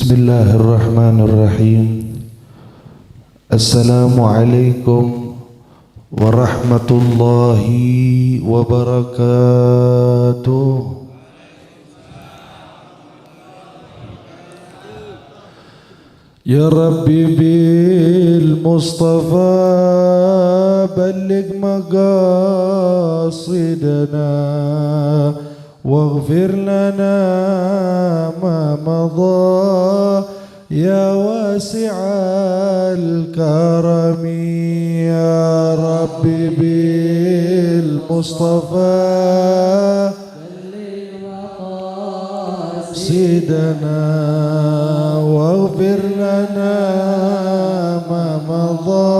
Bismillahirrahmanirrahim. Assalamualaikum warahmatullahi wabarakatuh. Ya Rabbi bil Mustafa balligh maqasidana waghfir lana ma madha ya wasi'al karami. Ya Rabbi bil Mustafa balligh maqasidana waghfir lana ma madha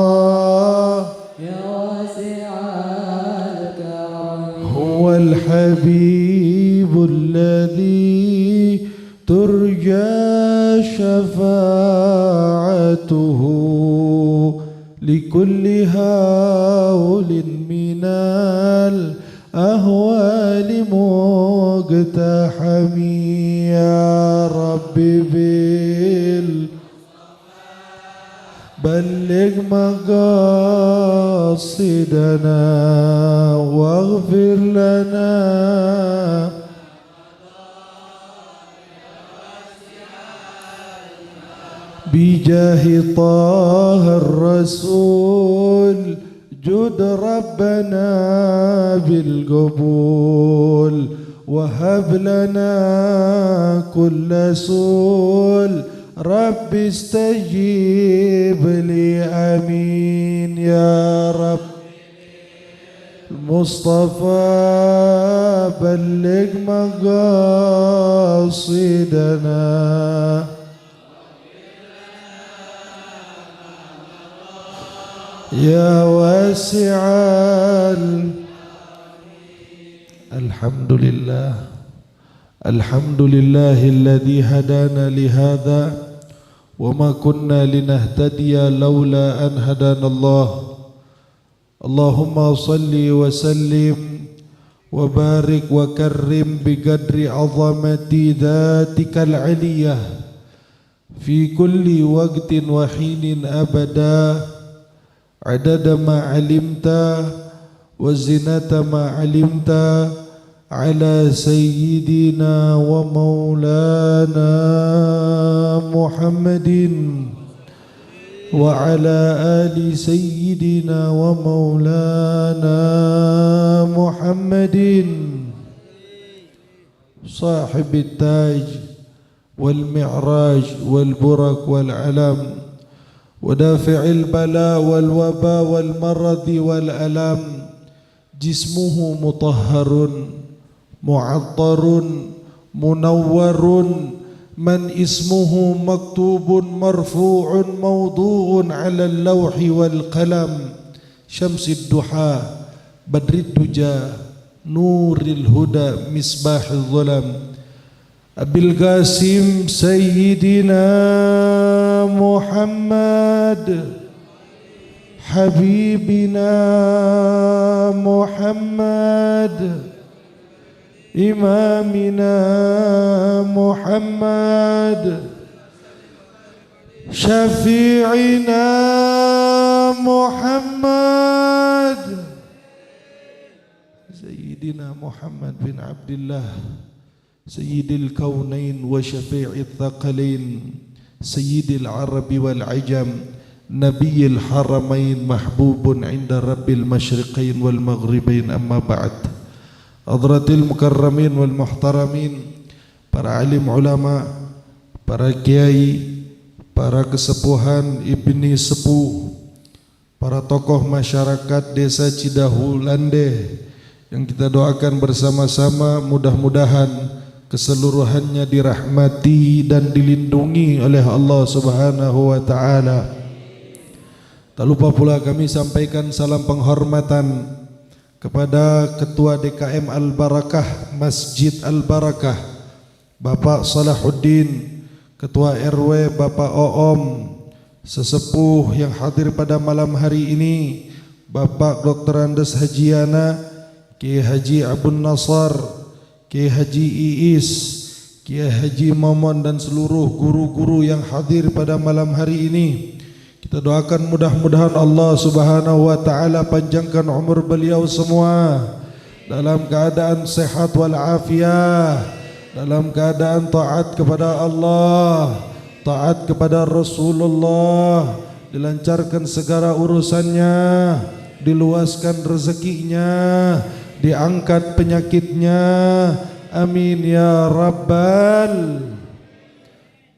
ya wasi'al karami. Huwal habibul ladzi turja syafa'atuhu likulli haulin minal ahwali muqtahami. Ya Rabbi bil balligh maqasidana waghfir lana bijahi taha rasul jud rabbana bil qabul wahab lana kulla sul rabbi istajib li amin. Ya Rabb Mustafa balligh maqasidana ya wasi'al. Alhamdulillah, alhamdulillahilladzi hadana lihadza wa ma kunna linahtadiya laula an hadana Allah. Allahumma salli wa sallim wa barik wa karrim biqadri azamati dhatikal aliyah fi kulli waqtin wa hinin abada adada ma alimta wa zinata ma alimta ala sayyidina wa maulana Muhammadin wa ala ali sayyidina wa maulana Muhammadin sahibit taj wal mi'raj wal burak wal alam ودافع البلاء والوباء والمرض والألم جسمه مطهر معطر منور من اسمه مكتوب مرفوع موضوع على اللوح والقلم شمس الضحى بدر الدجى نور الهدى مصباح الظلم أبي القاسم سيدنا محمد حبيبنا محمد إمامنا محمد شفيعنا محمد سيدنا محمد بن عبد الله سيد الكونين وشفيع الثقلين سيد العرب والعجم نبي الحرمين محبوب عند رب المشرقين والمغربين. أما بعد حضرات المكرمين والmuhtaramin, para alim ulama, para kiai, para kesepuhan, ibni sepuh, para tokoh masyarakat desa Cidahu Landeh yang kita doakan bersama-sama mudah-mudahan keseluruhannya dirahmati dan dilindungi oleh Allah Subhanahu wa taala. Tak lupa pula kami sampaikan salam penghormatan kepada Ketua DKM Al-Barakah Masjid Al-Barakah Bapak Salahuddin, Ketua RW Bapak Oom, sesepuh yang hadir pada malam hari ini Bapak Dr. Andes Hajiana, Kiai Haji Abun Nasar, Kiai Haji Iis, Kiai Haji Momon dan seluruh guru-guru yang hadir pada malam hari ini. Kita doakan mudah-mudahan Allah Subhanahu wa taala panjangkan umur beliau semua dalam keadaan sehat wal afiah, dalam keadaan taat kepada Allah, taat kepada Rasulullah, dilancarkan segala urusannya, diluaskan rezekinya, diangkat penyakitnya. Amin ya Rabbal.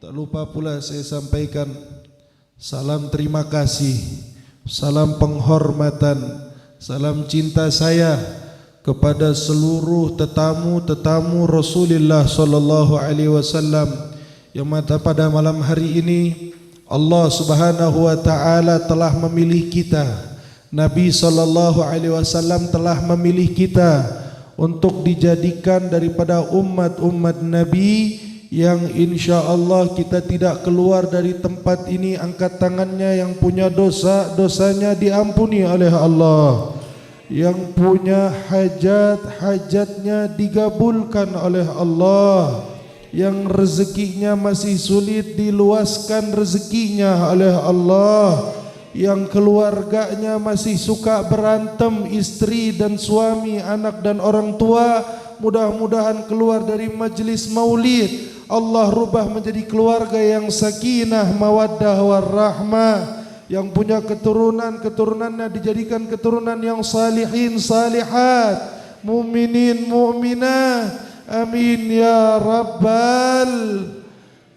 Tak lupa pula saya sampaikan salam terima kasih, salam penghormatan, salam cinta saya kepada seluruh tetamu-tetamu Rasulullah sallallahu alaihi wasallam yang pada malam hari ini Allah Subhanahu wa taala telah memilih kita. Nabi sallallahu alaihi wasallam telah memilih kita untuk dijadikan daripada umat-umat Nabi yang insya-Allah kita tidak keluar dari tempat ini angkat tangannya yang punya dosa, dosanya diampuni oleh Allah, yang punya hajat, hajatnya digabulkan oleh Allah, yang rezekinya masih sulit diluaskan rezekinya oleh Allah, yang keluarganya masih suka berantem, istri dan suami, anak dan orang tua, mudah-mudahan keluar dari majlis maulid Allah rubah menjadi keluarga yang sakinah, mawaddah warahmah, yang punya keturunannya dijadikan keturunan yang salihin salihat, mukminin mukminat. Amin ya Rabbal.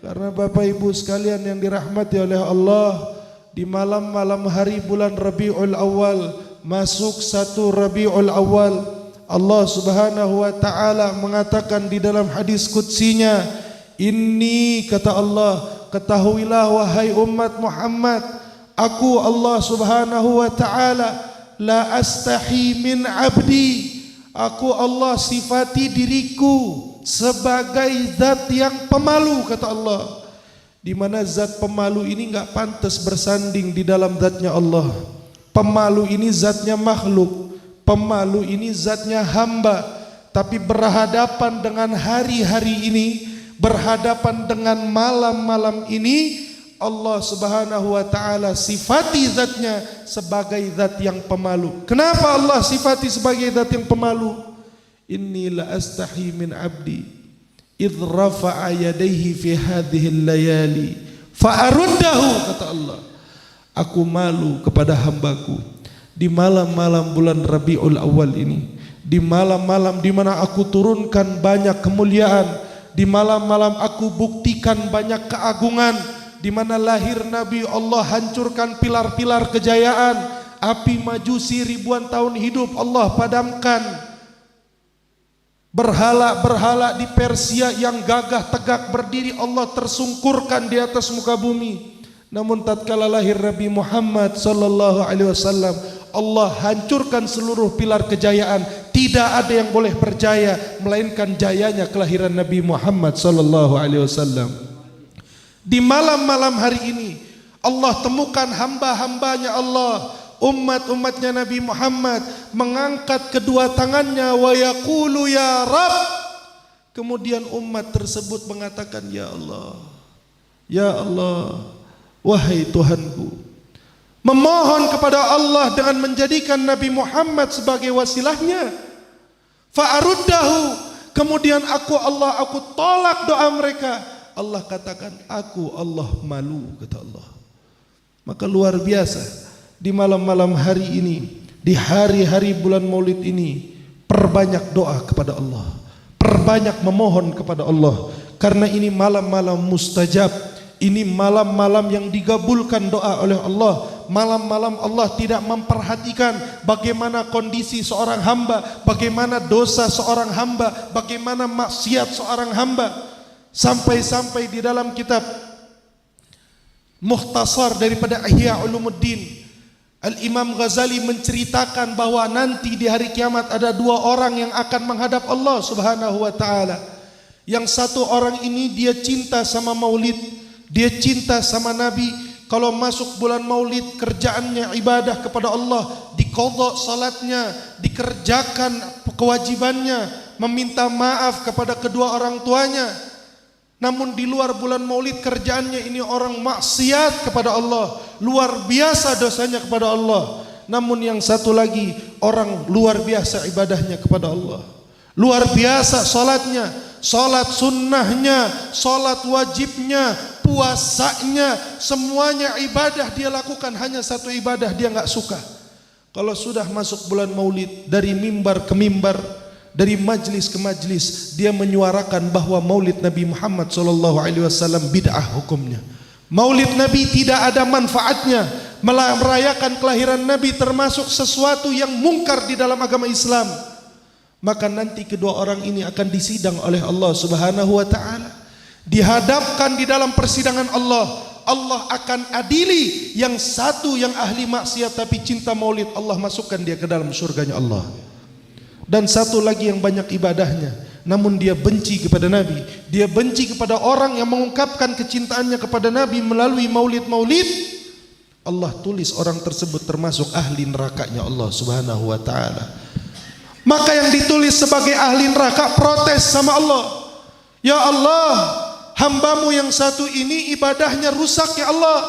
Karena Bapak Ibu sekalian yang dirahmati oleh Allah, di malam-malam hari bulan Rabiul Awal, masuk 1 Rabiul Awal, Allah Subhanahu wa taala mengatakan di dalam hadis qudsinya, "Inni," kata Allah, "ketahuilah wahai umat Muhammad, aku Allah Subhanahu wa taala la astahi min abdi." Aku Allah sifati diriku sebagai zat yang pemalu, kata Allah. Di mana zat pemalu ini enggak pantas bersanding di dalam zatnya Allah. Pemalu ini zatnya makhluk, pemalu ini zatnya hamba. Tapi berhadapan dengan hari-hari ini, berhadapan dengan malam-malam ini, Allah Subhanahu wa taala sifati zatnya sebagai zat yang pemalu. Kenapa Allah sifati sebagai zat yang pemalu? Inni la astahi min abdi idh rafa'a yadayhi fi hadhihi al-layali fa aruddahu, kata Allah. Aku malu kepada hambaku di malam-malam bulan Rabiul Awal ini, di malam-malam di mana aku turunkan banyak kemuliaan, di malam-malam aku buktikan banyak keagungan, di mana lahir Nabi Allah hancurkan pilar-pilar kejayaan, api majusi ribuan tahun hidup Allah padamkan, berhala-berhala di Persia yang gagah tegak berdiri Allah tersungkurkan di atas muka bumi. Namun tatkala lahir Nabi Muhammad sallallahu alaihi wasallam, Allah hancurkan seluruh pilar kejayaan. Tidak ada yang boleh percaya melainkan jayanya kelahiran Nabi Muhammad sallallahu alaihi wasallam. Di malam-malam hari ini Allah temukan hamba-hambanya Allah, umat-umatnya Nabi Muhammad mengangkat kedua tangannya wa yaqulu ya Rabb. Kemudian umat tersebut mengatakan, ya Allah, ya Allah, wahai Tuhanku, memohon kepada Allah dengan menjadikan Nabi Muhammad sebagai wasilahnya. Fa'aruddahu, kemudian aku tolak doa mereka. Allah katakan, aku Allah malu, kata Allah. Maka luar biasa, di malam-malam hari ini, di hari-hari bulan Maulid ini, perbanyak doa kepada Allah, perbanyak memohon kepada Allah, karena ini malam-malam mustajab. Ini malam-malam yang digabulkan doa oleh Allah. Malam-malam Allah tidak memperhatikan bagaimana kondisi seorang hamba, bagaimana dosa seorang hamba, bagaimana maksiat seorang hamba. Sampai-sampai di dalam kitab Mukhtasar daripada Ihya Ulumuddin, Al-Imam Ghazali menceritakan bahwa nanti di hari kiamat ada dua orang yang akan menghadap Allah Subhanahu wa taala. Yang satu orang ini dia cinta sama maulid, dia cinta sama Nabi. Kalau masuk bulan maulid, kerjaannya ibadah kepada Allah, diqadha salatnya, dikerjakan kewajibannya, meminta maaf kepada kedua orang tuanya. Namun di luar bulan Maulid kerjaannya ini orang maksiat kepada Allah, luar biasa dosanya kepada Allah. Namun yang satu lagi orang luar biasa ibadahnya kepada Allah, luar biasa salatnya, salat sunnahnya, salat wajibnya, puasanya, semuanya ibadah dia lakukan. Hanya satu ibadah dia nggak suka. Kalau sudah masuk bulan Maulid, dari mimbar ke mimbar, dari majlis ke majlis, dia menyuarakan bahwa Maulid Nabi Muhammad SAW bid'ah hukumnya. Maulid Nabi tidak ada manfaatnya. Merayakan kelahiran Nabi termasuk sesuatu yang mungkar di dalam agama Islam. Maka nanti kedua orang ini akan disidang oleh Allah Subhanahu wa taala. Dihadapkan di dalam persidangan Allah. Allah akan adili yang satu yang ahli maksiat tapi cinta Maulid, Allah masukkan dia ke dalam surganya Allah. Dan satu lagi yang banyak ibadahnya namun dia benci kepada Nabi, dia benci kepada orang yang mengungkapkan kecintaannya kepada Nabi melalui maulid-maulid, Allah tulis orang tersebut termasuk ahli nerakanya Allah Subhanahu wa taala. Maka yang ditulis sebagai ahli neraka protes sama Allah, ya Allah, hambamu yang satu ini ibadahnya rusak ya Allah,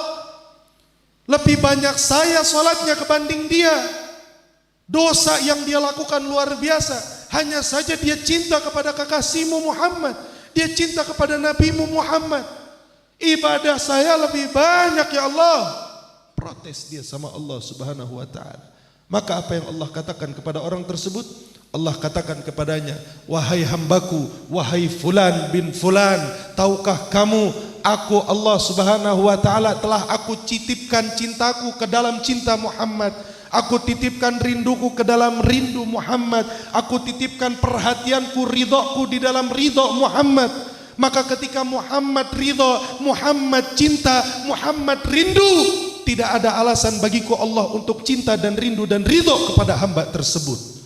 lebih banyak saya salatnya kebanding dia. Dosa yang dia lakukan luar biasa. Hanya saja dia cinta kepada kekasihmu Muhammad, dia cinta kepada nabimu Muhammad. Ibadah saya lebih banyak ya Allah. Protes dia sama Allah Subhanahu wa taala. Maka apa yang Allah katakan kepada orang tersebut? Allah katakan kepadanya, wahai hambaku, wahai fulan bin fulan, tahukah kamu aku Allah Subhanahu wa taala telah aku titipkan cintaku ke dalam cinta Muhammad. Aku titipkan rinduku ke dalam rindu Muhammad. Aku titipkan perhatianku, ridhoku di dalam ridho Muhammad. Maka ketika Muhammad ridho, Muhammad cinta, Muhammad rindu, tidak ada alasan bagiku Allah untuk cinta dan rindu dan ridho kepada hamba tersebut.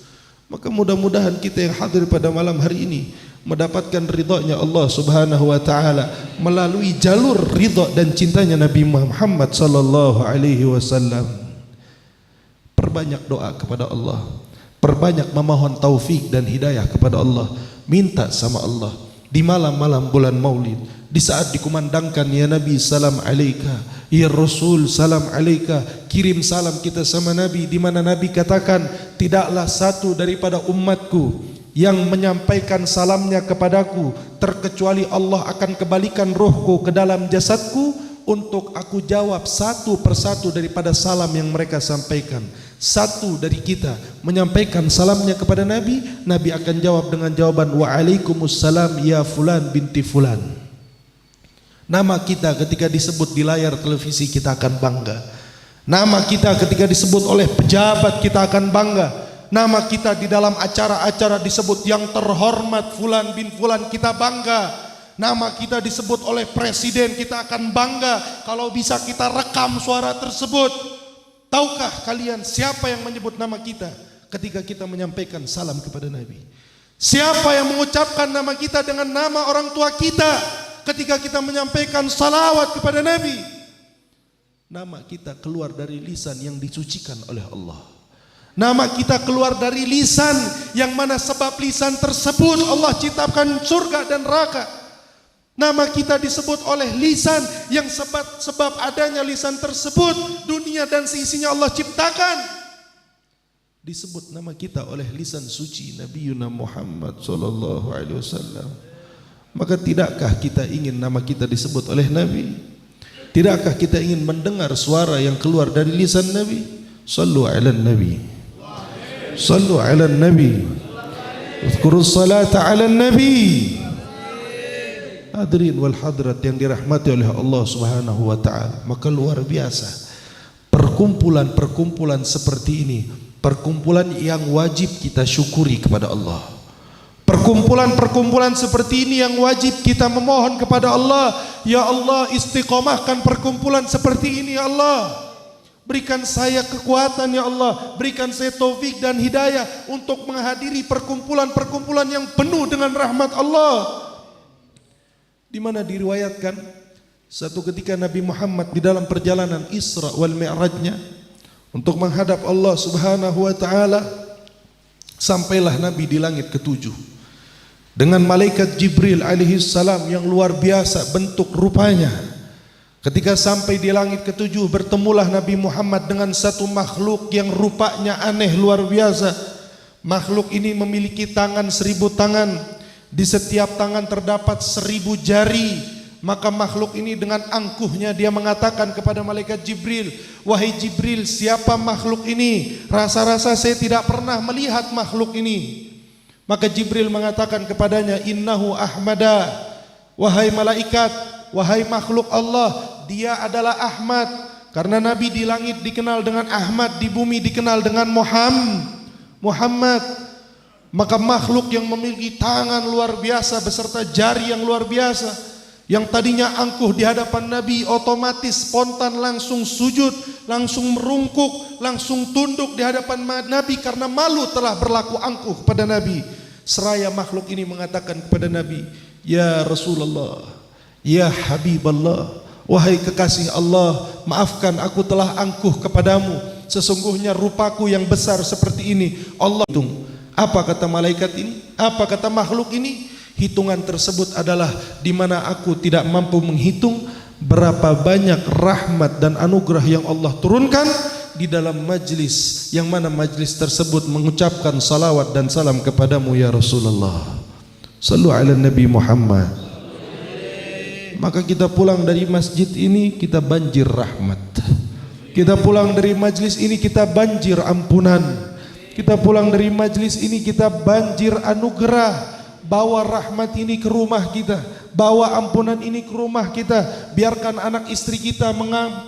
Maka mudah-mudahan kita yang hadir pada malam hari ini mendapatkan ridhonya Allah Subhanahu wa taala melalui jalur ridho dan cintanya Nabi Muhammad sallallahu alaihi wasallam. Perbanyak doa kepada Allah, perbanyak memohon taufik dan hidayah kepada Allah. Minta sama Allah di malam-malam bulan Maulid, di saat dikumandangkan ya Nabi salam alaika, ya Rasul salam alaika, kirim salam kita sama Nabi, di mana Nabi katakan tidaklah satu daripada umatku yang menyampaikan salamnya kepadaku terkecuali Allah akan kembalikan rohku ke dalam jasadku untuk aku jawab satu persatu daripada salam yang mereka sampaikan. Satu dari kita menyampaikan salamnya kepada Nabi, Nabi akan jawab dengan jawaban waalaikumsalam ya fulan binti fulan. Nama kita ketika disebut di layar televisi kita akan bangga. Nama kita ketika disebut oleh pejabat kita akan bangga. Nama kita di dalam acara-acara disebut yang terhormat fulan bin fulan, kita bangga. Nama kita disebut oleh presiden, kita akan bangga. Kalau bisa kita rekam suara tersebut. Tahukah kalian siapa yang menyebut nama kita ketika kita menyampaikan salam kepada Nabi? Siapa yang mengucapkan nama kita dengan nama orang tua kita ketika kita menyampaikan salawat kepada Nabi? Nama kita keluar dari lisan yang disucikan oleh Allah. Nama kita keluar dari lisan yang mana sebab lisan tersebut Allah ciptakan surga dan neraka. Nama kita disebut oleh lisan yang sebab adanya lisan tersebut dunia dan seisinya Allah ciptakan. Disebut nama kita oleh lisan suci Nabi Muhammad sallallahu alaihi wasallam. Maka tidakkah kita ingin nama kita disebut oleh Nabi? Tidakkah kita ingin mendengar suara yang keluar dari lisan Nabi? Sallu ala Nabi. Sallu ala Nabi. Uzkurus salata ala Nabi. Hadirin wal hadirat yang dirahmati oleh Allah Subhanahu wa taala. Maka luar biasa perkumpulan-perkumpulan seperti ini, perkumpulan yang wajib kita syukuri kepada Allah. Perkumpulan-perkumpulan seperti ini yang wajib kita memohon kepada Allah, ya Allah istiqomahkan perkumpulan seperti ini ya Allah. Berikan saya kekuatan ya Allah, berikan saya taufik dan hidayah untuk menghadiri perkumpulan-perkumpulan yang penuh dengan rahmat Allah. Di mana diriwayatkan satu ketika Nabi Muhammad di dalam perjalanan Isra wal Mi'rajnya untuk menghadap Allah Subhanahu wa taala, sampailah Nabi di langit ketujuh. dengan malaikat Jibril alaihi salam yang luar biasa bentuk rupanya. Ketika sampai di langit ketujuh, bertemulah Nabi Muhammad dengan satu makhluk yang rupanya aneh luar biasa. Makhluk ini memiliki tangan 1000 tangan, di setiap tangan terdapat 1000 jari. Maka makhluk ini dengan angkuhnya dia mengatakan kepada malaikat Jibril, "Wahai Jibril, siapa makhluk ini? Rasa-rasa saya tidak pernah melihat makhluk ini." Maka Jibril mengatakan kepadanya, "Innahu Ahmada." Wahai malaikat, wahai makhluk Allah, dia adalah Ahmad. Karena Nabi di langit dikenal dengan Ahmad, di bumi dikenal dengan Muhammad. Maka makhluk yang memiliki tangan luar biasa beserta jari yang luar biasa, yang tadinya angkuh di hadapan Nabi, otomatis spontan langsung sujud, langsung merungkuk, langsung tunduk di hadapan Nabi karena malu telah berlaku angkuh kepada Nabi. Seraya makhluk ini mengatakan kepada Nabi, "Ya Rasulullah, ya Habiballah, wahai kekasih Allah, maafkan aku telah angkuh kepadamu. Sesungguhnya rupaku yang besar seperti ini Allah hitung." Apa kata malaikat ini? Apa kata makhluk ini? Hitungan tersebut adalah di mana aku tidak mampu menghitung berapa banyak rahmat dan anugerah yang Allah turunkan di dalam majlis, yang mana majlis tersebut mengucapkan salawat dan salam kepadamu ya Rasulullah. Sallu ala Nabi Muhammad. Maka kita pulang dari masjid ini kita banjir rahmat. Kita pulang dari majlis ini kita banjir ampunan. Kita pulang dari majlis ini kita banjir anugerah. Bawa rahmat ini ke rumah kita, bawa ampunan ini ke rumah kita. Biarkan anak istri kita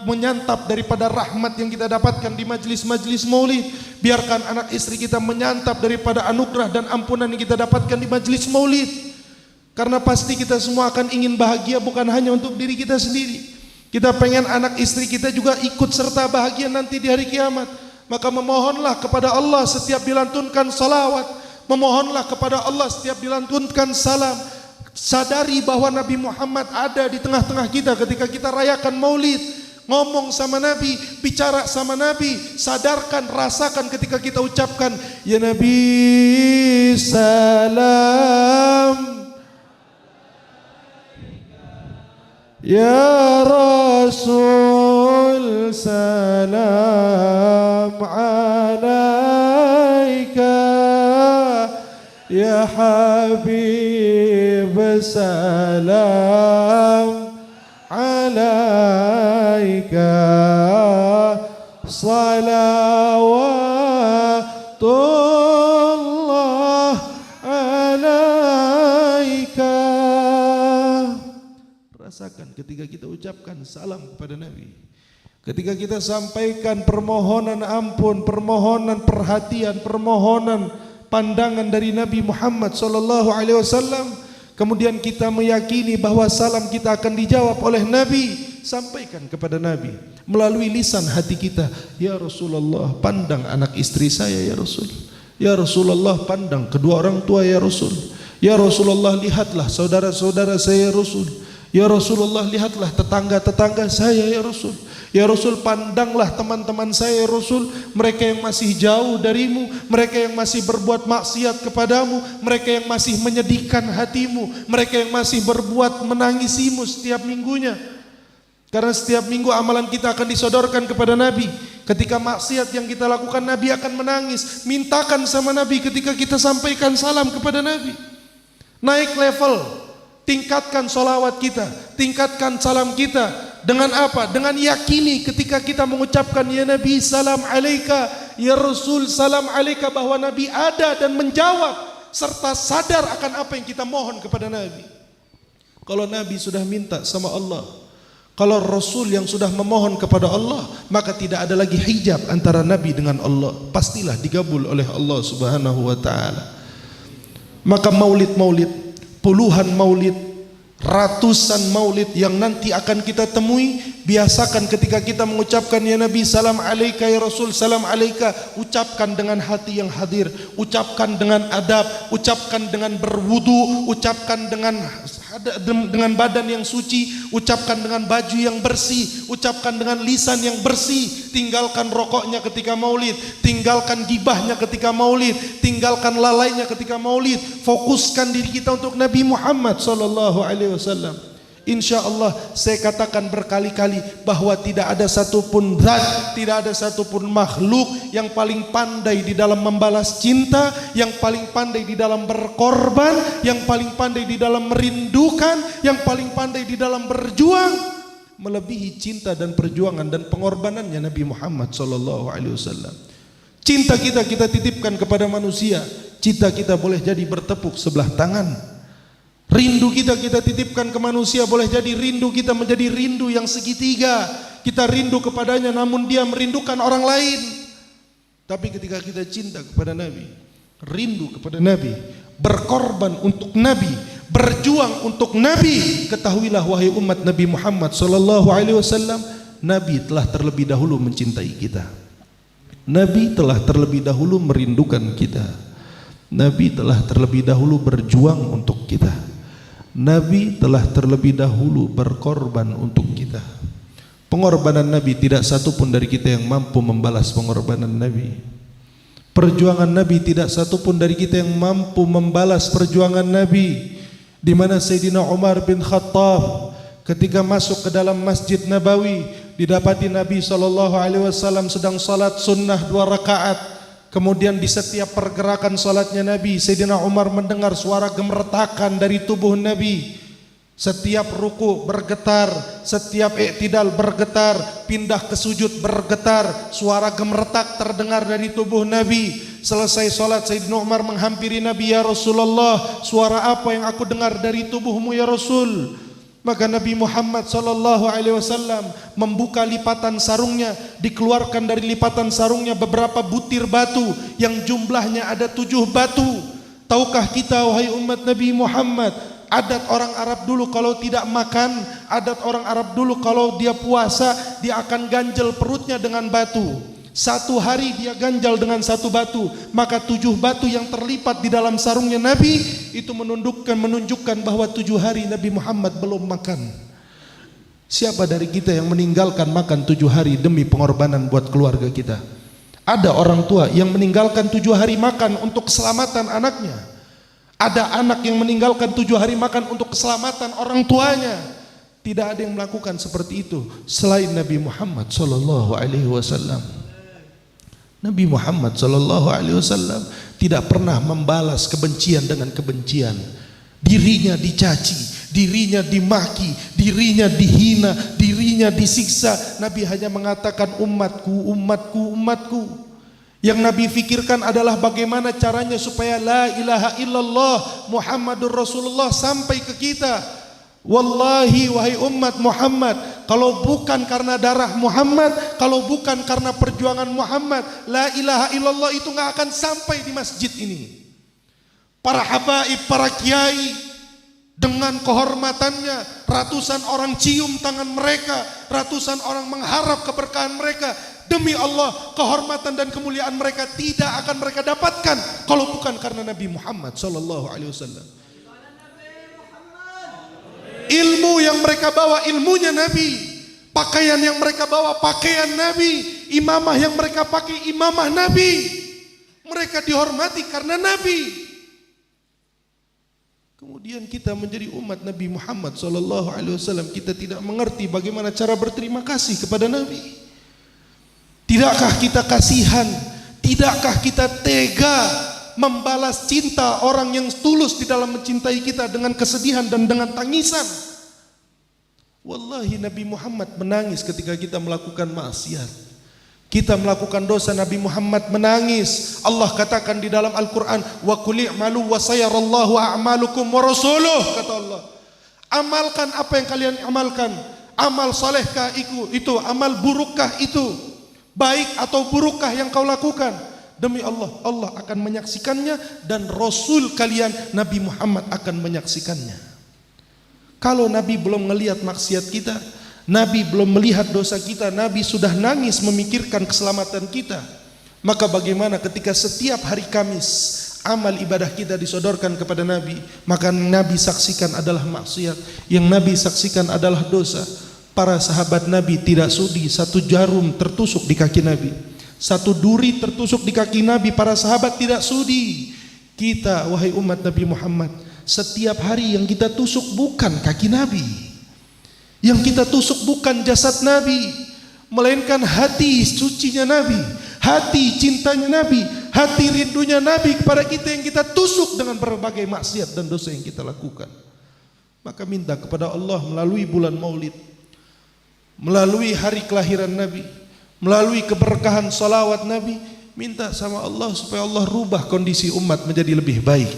menyantap daripada rahmat yang kita dapatkan di majlis-majlis maulid. Biarkan anak istri kita menyantap daripada anugerah dan ampunan yang kita dapatkan di majlis maulid. Karena pasti kita semua akan ingin bahagia bukan hanya untuk diri kita sendiri. Kita pengen anak istri kita juga ikut serta bahagia nanti di hari kiamat. Maka memohonlah kepada Allah setiap dilantunkan salawat, memohonlah kepada Allah setiap dilantunkan salam. Sadari bahwa Nabi Muhammad ada di tengah-tengah kita ketika kita rayakan maulid. Ngomong sama Nabi, bicara sama Nabi, sadarkan, rasakan ketika kita ucapkan, "Ya Nabi salam, ya Rasul salam alaika, ya Habib salam alaika, salawatullah alaika." Rasakan ketika kita ucapkan salam kepada Nabi, ketika kita sampaikan permohonan ampun, permohonan perhatian, permohonan pandangan dari Nabi Muhammad SAW, kemudian kita meyakini bahwa salam kita akan dijawab oleh Nabi. Sampaikan kepada Nabi melalui lisan hati kita, "Ya Rasulullah, pandang anak istri saya ya Rasul. Ya Rasulullah, pandang kedua orang tua ya Rasul. Ya Rasulullah, lihatlah saudara-saudara saya ya Rasul. Ya Rasulullah, lihatlah tetangga-tetangga saya ya Rasul. Ya Rasul, pandanglah teman-teman saya ya Rasul, mereka yang masih jauh darimu, mereka yang masih berbuat maksiat kepadamu, mereka yang masih menyedihkan hatimu, mereka yang masih berbuat menangisimu setiap minggunya." Karena setiap minggu amalan kita akan disodorkan kepada Nabi. Ketika maksiat yang kita lakukan, Nabi akan menangis. Mintakan sama Nabi ketika kita sampaikan salam kepada Nabi. Naik level, tingkatkan solawat kita, tingkatkan salam kita. Dengan apa? Dengan yakini ketika kita mengucapkan ya Nabi salam alaika, ya Rasul salam alaika, bahwa Nabi ada dan menjawab, serta sadar akan apa yang kita mohon kepada Nabi. Kalau Nabi sudah minta sama Allah, kalau Rasul yang sudah memohon kepada Allah, maka tidak ada lagi hijab antara Nabi dengan Allah. Pastilah digabul oleh Allah Subhanahu wa taala. Maka maulid-maulid, puluhan maulid, ratusan maulid yang nanti akan kita temui, biasakan ketika kita mengucapkan ya Nabi salam alaika, ya Rasul salam alaika, ucapkan dengan hati yang hadir, ucapkan dengan adab, ucapkan dengan berwudu, ucapkan dengan dengan badan yang suci, ucapkan dengan baju yang bersih, ucapkan dengan lisan yang bersih, tinggalkan rokoknya ketika maulid, tinggalkan gibahnya ketika maulid, tinggalkan lalainya ketika maulid, fokuskan diri kita untuk Nabi Muhammad sallallahu alaihi wasallam. Insya Allah saya katakan berkali-kali bahwa tidak ada satupun zat, tidak ada satupun makhluk yang paling pandai di dalam membalas cinta, yang paling pandai di dalam berkorban, yang paling pandai di dalam merindukan, yang paling pandai di dalam berjuang, melebihi cinta dan perjuangan dan pengorbanannya Nabi Muhammad SAW. Cinta kita titipkan kepada manusia, cinta kita boleh jadi bertepuk sebelah tangan. Rindu kita titipkan ke manusia, boleh jadi rindu kita menjadi rindu yang segitiga. Kita rindu kepadanya namun dia merindukan orang lain. Tapi ketika kita cinta kepada Nabi, rindu kepada Nabi, berkorban untuk Nabi, berjuang untuk Nabi, ketahuilah wahai umat Nabi Muhammad sallallahu alaihi wasallam, Nabi telah terlebih dahulu mencintai kita. Nabi telah terlebih dahulu merindukan kita. Nabi telah terlebih dahulu berjuang untuk kita. Nabi telah terlebih dahulu berkorban untuk kita. Pengorbanan Nabi tidak satu pun dari kita yang mampu membalas pengorbanan Nabi. Perjuangan Nabi tidak satu pun dari kita yang mampu membalas perjuangan Nabi. Di mana Sayyidina Umar bin Khattab ketika masuk ke dalam Masjid Nabawi, didapati Nabi SAW sedang salat sunnah 2 rakaat. Kemudian di setiap pergerakan salatnya Nabi, Sayyidina Umar mendengar suara gemertakan dari tubuh Nabi. Setiap ruku bergetar, setiap i'tidal bergetar, pindah ke sujud bergetar, suara gemertak terdengar dari tubuh Nabi. Selesai salat, Sayyidina Umar menghampiri Nabi, "Ya Rasulullah, suara apa yang aku dengar dari tubuhmu ya Rasul?" Maka Nabi Muhammad sallallahu alaihi wasallam membuka lipatan sarungnya, dikeluarkan dari lipatan sarungnya beberapa butir batu yang jumlahnya ada 7 batu. Tahukah kita wahai umat Nabi Muhammad, adat orang Arab dulu kalau tidak makan, adat orang Arab dulu kalau dia puasa, dia akan ganjel perutnya dengan batu. 1 hari dia ganjal dengan 1 batu, maka 7 batu yang terlipat di dalam sarungnya Nabi itu menunjukkan bahwa 7 hari Nabi Muhammad belum makan. Siapa dari kita yang meninggalkan makan 7 hari demi pengorbanan buat keluarga kita? Ada orang tua yang meninggalkan 7 hari makan untuk keselamatan anaknya. Ada anak yang meninggalkan 7 hari makan untuk keselamatan orang tuanya. Tidak ada yang melakukan seperti itu selain Nabi Muhammad sallallahu alaihi wasallam. Nabi Muhammad sallallahu alaihi wasallam tidak pernah membalas kebencian dengan kebencian. Dirinya dicaci, dirinya dimaki, dirinya dihina, dirinya disiksa. Nabi hanya mengatakan umatku, umatku, umatku. Yang Nabi fikirkan adalah bagaimana caranya supaya la ilaha illallah Muhammadur Rasulullah sampai ke kita. Wallahi wahai umat Muhammad, kalau bukan karena darah Muhammad, kalau bukan karena perjuangan Muhammad, la ilaha illallah itu nggak akan sampai di masjid ini. Para habaib, para kiai dengan kehormatannya, ratusan orang cium tangan mereka, ratusan orang mengharap keberkahan mereka. Demi Allah, kehormatan dan kemuliaan mereka tidak akan mereka dapatkan kalau bukan karena Nabi Muhammad sallallahu alaihi wasallam. Ilmu yang mereka bawa ilmunya Nabi, pakaian yang mereka bawa pakaian Nabi, imamah yang mereka pakai imamah Nabi. Mereka dihormati karena Nabi. Kemudian kita menjadi umat Nabi Muhammad sallallahu alaihi wasallam, kita tidak mengerti bagaimana cara berterima kasih kepada Nabi. Tidakkah kita kasihan? Tidakkah kita tega membalas cinta orang yang tulus di dalam mencintai kita dengan kesedihan dan dengan tangisan? Wallahi Nabi Muhammad menangis ketika kita melakukan maksiat. Kita melakukan dosa, Nabi Muhammad menangis. Allah katakan di dalam Al-Quran, wa qul i'malu wa sayarallahu a'malukum wa rasuluh, kata Allah. Amalkan apa yang kalian amalkan. Amal salehkah itu, amal burukkah itu, baik atau burukkah yang kau lakukan. Demi Allah, Allah akan menyaksikannya dan Rasul kalian Nabi Muhammad akan menyaksikannya. Kalau Nabi belum melihat maksiat kita, Nabi belum melihat dosa kita, Nabi sudah nangis memikirkan keselamatan kita. Maka bagaimana ketika setiap hari Kamis amal ibadah kita disodorkan kepada Nabi, maka Nabi saksikan adalah maksiat, yang Nabi saksikan adalah dosa. Para sahabat Nabi tidak sudi satu jarum tertusuk di kaki Nabi, satu duri tertusuk di kaki Nabi. Para sahabat tidak sudi. Kita, wahai umat Nabi Muhammad, setiap hari yang kita tusuk bukan kaki Nabi, yang kita tusuk bukan jasad Nabi, melainkan hati sucinya Nabi, hati cintanya Nabi, hati rindunya Nabi kepada kita, yang kita tusuk dengan berbagai maksiat dan dosa yang kita lakukan. Maka minta kepada Allah melalui bulan Maulid, melalui hari kelahiran Nabi, melalui keberkahan salawat Nabi, minta sama Allah supaya Allah rubah kondisi umat menjadi lebih baik.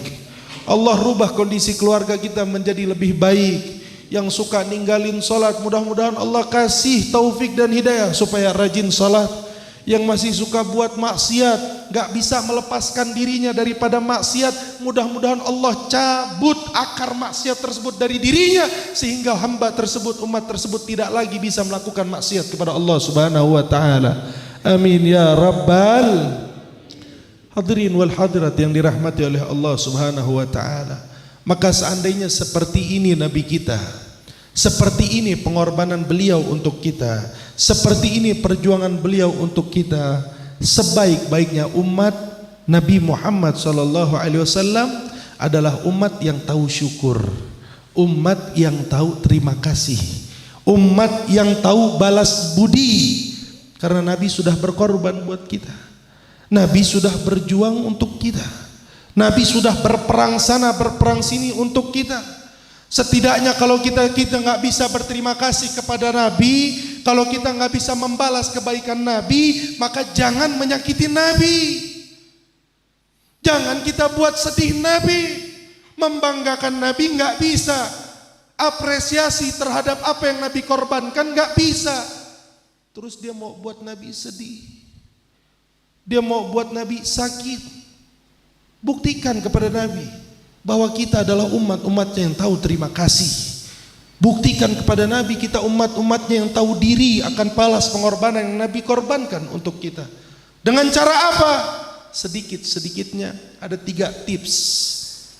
Allah rubah kondisi keluarga kita menjadi lebih baik. Yang suka ninggalin salat, mudah-mudahan Allah kasih taufik dan hidayah supaya rajin salat. Yang masih suka buat maksiat, gak bisa melepaskan dirinya daripada maksiat, mudah-mudahan Allah cabut akar maksiat tersebut dari dirinya, sehingga hamba tersebut, umat tersebut tidak lagi bisa melakukan maksiat kepada Allah Subhanahu wa ta'ala. Amin ya rabbal hadirin wal hadirat yang dirahmati oleh Allah Subhanahu wa ta'ala. Maka seandainya seperti ini Nabi kita, seperti ini pengorbanan beliau untuk kita, seperti ini perjuangan beliau untuk kita, sebaik-baiknya umat Nabi Muhammad SAW adalah umat yang tahu syukur, umat yang tahu terima kasih, umat yang tahu balas budi. Karena Nabi sudah berkorban buat kita, Nabi sudah berjuang untuk kita, Nabi sudah berperang sana berperang sini untuk kita. Setidaknya kalau kita nggak bisa berterima kasih kepada Nabi, kalau kita nggak bisa membalas kebaikan Nabi, maka jangan menyakiti Nabi, jangan kita buat sedih Nabi. Membanggakan Nabi nggak bisa, apresiasi terhadap apa yang Nabi korbankan nggak bisa. Terus dia mau buat Nabi sedih, dia mau buat Nabi sakit. Buktikan kepada Nabi bahwa kita adalah umat-umatnya yang tahu terima kasih. Buktikan kepada Nabi kita umat-umatnya yang tahu diri akan balas pengorbanan yang Nabi korbankan untuk kita. Dengan cara apa? Sedikit-sedikitnya ada 3 tips.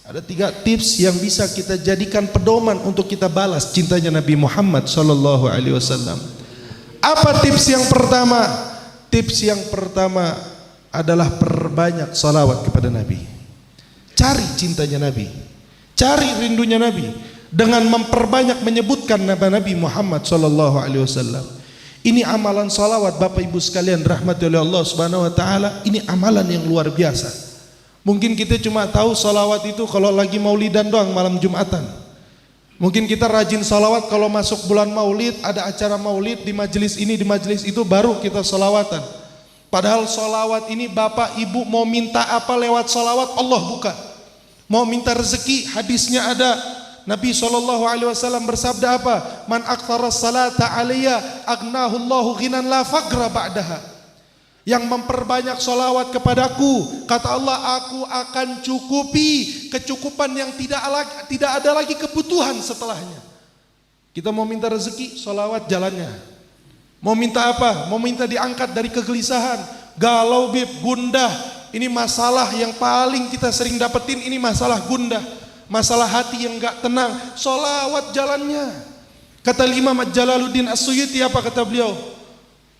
Ada 3 tips yang bisa kita jadikan pedoman untuk kita balas cintanya Nabi Muhammad SAW. Apa tips yang pertama? Tips yang pertama adalah perbanyak salawat kepada Nabi. Cari cintanya Nabi, cari rindunya Nabi dengan memperbanyak menyebutkan nama Nabi Muhammad SAW. Ini amalan salawat Bapak Ibu sekalian rahmati oleh Allah Subhanahu wa ta'ala. Ini amalan yang luar biasa. Mungkin kita cuma tahu salawat itu kalau lagi maulidan doang malam Jumatan. Mungkin kita rajin salawat kalau masuk bulan maulid, ada acara maulid di majelis ini di majelis itu, baru kita salawatan. Padahal salawat ini Bapak Ibu mau minta apa lewat salawat Allah buka. Mau minta rezeki, hadisnya ada. Nabi SAW bersabda apa? Man aktsara salata alayya agnahu Allahu ghinan la faqra ba'daha. Yang memperbanyak salawat kepadaku, kata Allah, aku akan cukupi kecukupan yang tidak ada lagi kebutuhan setelahnya. Kita mau minta rezeki, salawat jalannya. Mau minta apa? Mau minta diangkat dari kegelisahan, galau, bib, gundah. Ini masalah yang paling kita sering dapetin, ini masalah gundah, masalah hati yang gak tenang. Sholawat jalannya. Kata Imam Jalaluddin As-Suyuti, apa kata beliau?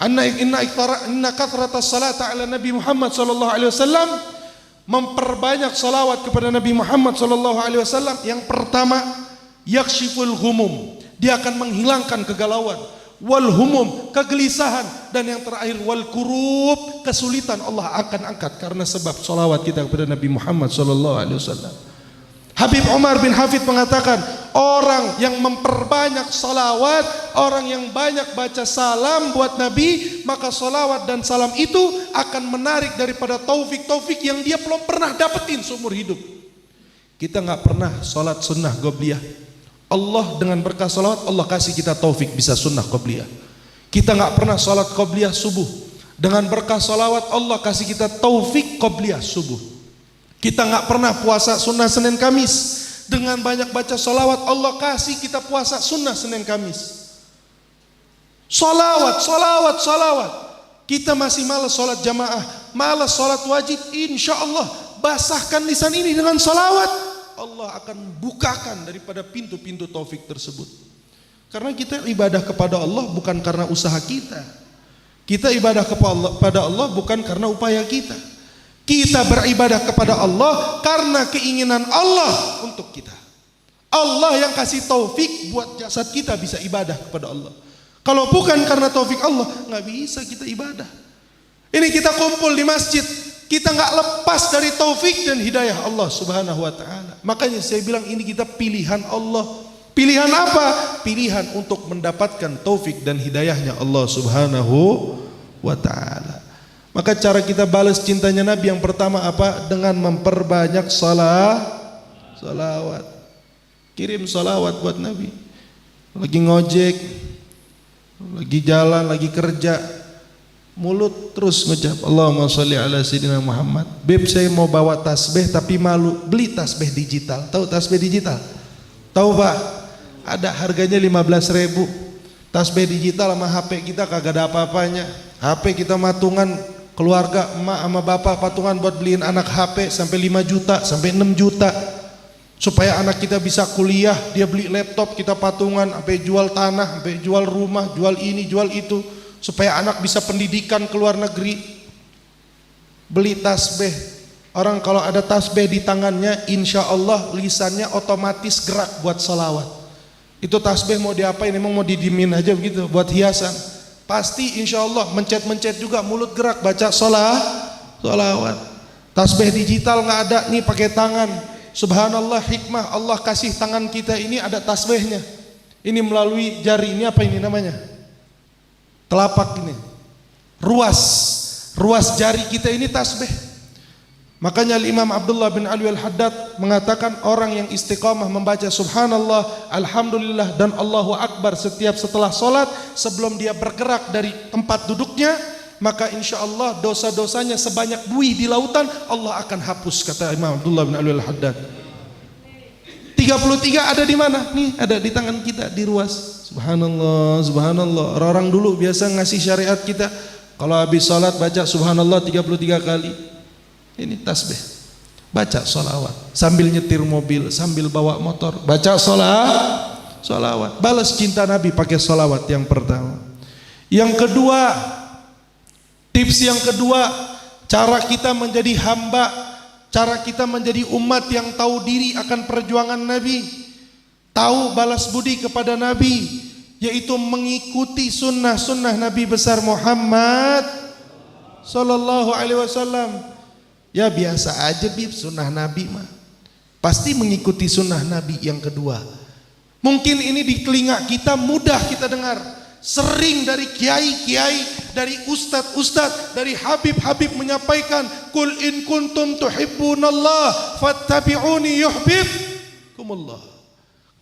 Inna kathrata salata ala Nabi Muhammad SAW, memperbanyak salawat kepada Nabi Muhammad SAW. Yang pertama, yakshiful humum, dia akan menghilangkan kegalauan. Wal humum, kegelisahan. Dan yang terakhir wal kurub, kesulitan Allah akan angkat karena sebab salawat kita kepada Nabi Muhammad SAW. Habib Umar bin Hafid mengatakan, orang yang memperbanyak salawat, orang yang banyak baca salam buat Nabi, maka salawat dan salam itu akan menarik daripada taufik-taufik yang dia belum pernah dapetin seumur hidup. Kita nggak pernah salat sunnah qobliyah. Allah dengan berkah salawat Allah kasih kita taufik bisa sunnah qobliyah. Kita nggak pernah salat qobliyah subuh, dengan berkah salawat Allah kasih kita taufik qobliyah subuh. Kita nggak pernah puasa sunnah Senin Kamis, dengan banyak baca salawat Allah kasih kita puasa sunnah Senin Kamis. Salawat, salawat, salawat. Kita masih malas salat jamaah, malas salat wajib, insya Allah basahkan lisan ini dengan salawat, Allah akan bukakan daripada pintu-pintu taufik tersebut. Karena kita ibadah kepada Allah bukan karena usaha kita. Kita ibadah kepada Allah bukan karena upaya kita. Kita beribadah kepada Allah karena keinginan Allah untuk kita. Allah yang kasih taufik buat jasad kita bisa ibadah kepada Allah. Kalau bukan karena taufik Allah, nggak bisa kita ibadah. Ini kita kumpul di masjid, kita nggak lepas dari taufik dan hidayah Allah Subhanahu wa taala. Makanya saya bilang ini kita pilihan Allah. Pilihan apa? Pilihan untuk mendapatkan taufik dan hidayahnya Allah Subhanahu wa taala. Maka cara kita balas cintanya Nabi yang pertama apa? Dengan memperbanyak salawat. Kirim salawat buat Nabi. Lagi ngojek, lagi jalan, lagi kerja, mulut terus ngucap Allahumma sholli ala sayyidina Muhammad. Beb, saya mau bawa tasbih tapi malu. Beli tasbih digital. Tahu tasbih digital? Tahu Pak? Ada harganya 15.000. Tasbih digital sama HP kita kagak ada apa-apanya. HP kita matungan, keluarga emak sama bapak patungan buat beliin anak HP sampai 5 juta, sampai 6 juta. Supaya anak kita bisa kuliah, dia beli laptop, kita patungan sampai jual tanah, sampai jual rumah, jual ini, jual itu. Supaya anak bisa pendidikan ke luar negeri. Beli tasbih. Orang kalau ada tasbih di tangannya, insya Allah lisannya otomatis gerak buat salawat. Itu tasbih mau diapain? Emang mau didimin aja begitu buat hiasan? Pasti insya Allah mencet-mencet juga mulut gerak baca salawat. Tasbih digital nggak ada nih pakai tangan. Subhanallah, hikmah Allah kasih tangan kita ini ada tasbihnya. Ini melalui jari, ini apa ini namanya? Telapak ini. Ruas jari kita ini tasbih. Makanya Imam Abdullah bin Ali al-Haddad mengatakan orang yang istiqamah membaca subhanallah, alhamdulillah dan Allahu Akbar setiap setelah sholat sebelum dia bergerak dari tempat duduknya, maka insya Allah dosa-dosanya sebanyak buih di lautan Allah akan hapus, kata Imam Abdullah bin Ali al-Haddad. 33 ada di mana? Nih ada di tangan kita, di ruas. Subhanallah, subhanallah. Orang dulu biasa ngasih syariat kita, kalau habis sholat baca subhanallah 33 kali. Ini tasbih. Baca sholawat sambil nyetir mobil, sambil bawa motor, baca sholawat. Balas cinta Nabi pakai sholawat yang pertama. Yang kedua, tips yang kedua, cara kita menjadi hamba, cara kita menjadi umat yang tahu diri akan perjuangan Nabi, tahu balas budi kepada Nabi, yaitu mengikuti sunnah-sunnah Nabi besar Muhammad Sallallahu Alaihi Wasallam. Ya biasa aja bib, sunnah Nabi mah pasti mengikuti sunnah Nabi. Yang kedua, mungkin ini di telinga kita mudah kita dengar, sering dari kiai-kiai, dari ustadz-ustadz, dari habib-habib menyampaikan, kul in kuntum tuhibbunallah fattabi'uni yuhibbukumullah.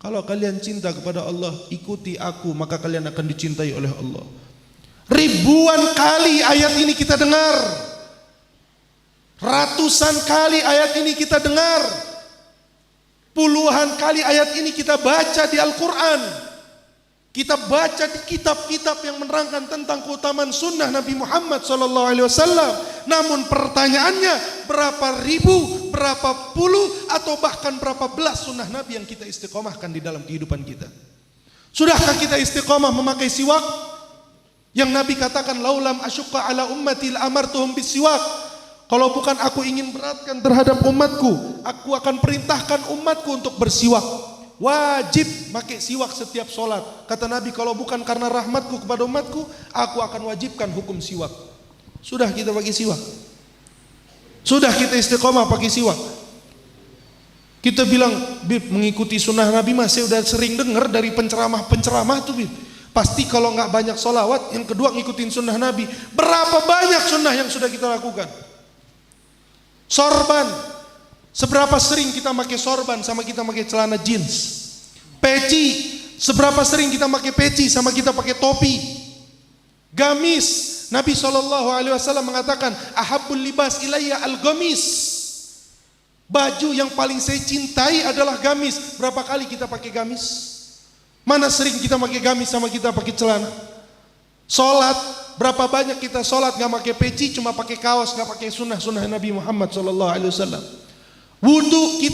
Kalau kalian cinta kepada Allah, ikuti aku, maka kalian akan dicintai oleh Allah. Ribuan kali ayat ini kita dengar. Ratusan kali ayat ini kita dengar. Puluhan kali ayat ini kita baca di Al-Quran. Kita baca di kitab-kitab yang menerangkan tentang keutamaan sunnah Nabi Muhammad SAW. Namun pertanyaannya, berapa ribu, berapa puluh, atau bahkan berapa belas sunnah Nabi yang kita istiqomahkan di dalam kehidupan kita? Sudahkah kita istiqomah memakai siwak? Yang Nabi katakan, laulam asyukka ala ummati amartuhum bisiwak. Kalau bukan aku ingin beratkan terhadap umatku, aku akan perintahkan umatku untuk bersiwak. Wajib pakai siwak setiap sholat. Kata Nabi, kalau bukan karena rahmatku kepada umatku, aku akan wajibkan hukum siwak. Sudah kita pakai siwak? Sudah kita istiqomah pakai siwak? Kita bilang, bib, mengikuti sunnah Nabi mas, saya udah sering dengar dari penceramah-penceramah tuh bib. Pasti kalau nggak banyak sholawat, yang kedua ngikutin sunnah Nabi. Berapa banyak sunnah yang sudah kita lakukan? Sorban, seberapa sering kita pakai sorban sama kita pakai celana jeans? Peci, seberapa sering kita pakai peci sama kita pakai topi? Gamis, Nabi SAW mengatakan, ahabbul libas ilayya al-gamis. Baju yang paling saya cintai adalah gamis. Berapa kali kita pakai gamis? Mana sering kita pakai gamis sama kita pakai celana? Sholat, berapa banyak kita sholat gak pakai peci, cuma pakai kaos, gak pakai sunnah Nabi Muhammad SAW. Wudhu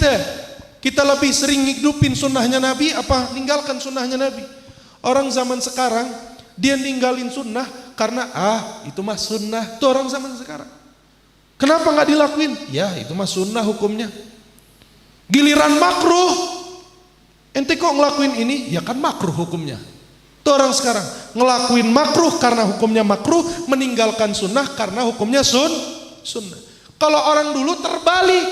kita lebih sering ngidupin sunnahnya Nabi apa ninggalkan sunnahnya Nabi? Orang zaman sekarang dia ninggalin sunnah karena itu mah sunnah. Itu orang zaman sekarang. Kenapa nggak dilakuin? Ya itu mah sunnah hukumnya. Giliran makruh, ente kok ngelakuin ini? Ya kan makruh hukumnya. Itu orang sekarang ngelakuin makruh karena hukumnya makruh, meninggalkan sunnah karena hukumnya sunnah. Kalau orang dulu terbalik,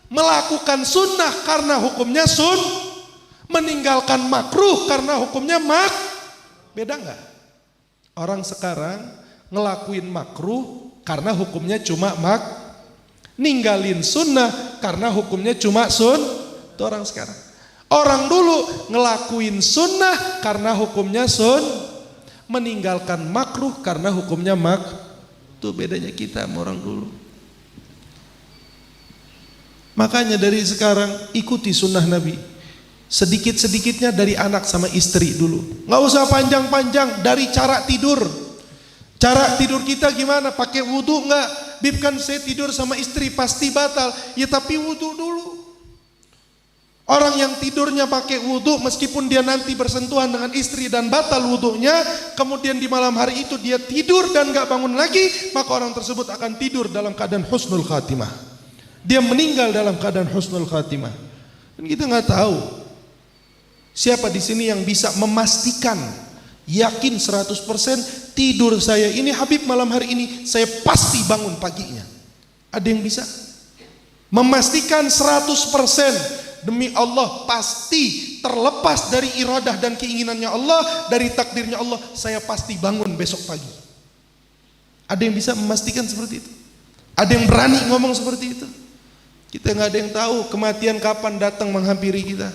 melakukan sunnah karena hukumnya meninggalkan makruh karena hukumnya beda nggak? Orang sekarang ngelakuin makruh karena hukumnya cuma ninggalin sunnah karena hukumnya cuma itu orang sekarang. Orang dulu ngelakuin sunnah karena hukumnya meninggalkan makruh karena hukumnya itu bedanya kita sama orang dulu. Makanya dari sekarang ikuti sunnah Nabi. Sedikit-sedikitnya dari anak sama istri dulu. Nggak usah panjang-panjang, dari cara tidur. Cara tidur kita gimana? Pakai wudhu nggak? Bib kan saya tidur sama istri pasti batal. Ya tapi wudhu dulu. Orang yang tidurnya pakai wudhu, meskipun dia nanti bersentuhan dengan istri dan batal wudhunya, kemudian di malam hari itu dia tidur dan nggak bangun lagi, maka orang tersebut akan tidur dalam keadaan husnul khatimah. Dia meninggal dalam keadaan husnul khatimah. Dan kita nggak tahu siapa di sini yang bisa memastikan, yakin 100% tidur saya ini Habib malam hari ini saya pasti bangun paginya. Ada yang bisa memastikan 100% demi Allah pasti terlepas dari iradah dan keinginannya Allah, dari takdirnya Allah, saya pasti bangun besok pagi. Ada yang bisa memastikan seperti itu? Ada yang berani ngomong seperti itu? Kita nggak ada yang tahu kematian kapan datang menghampiri kita.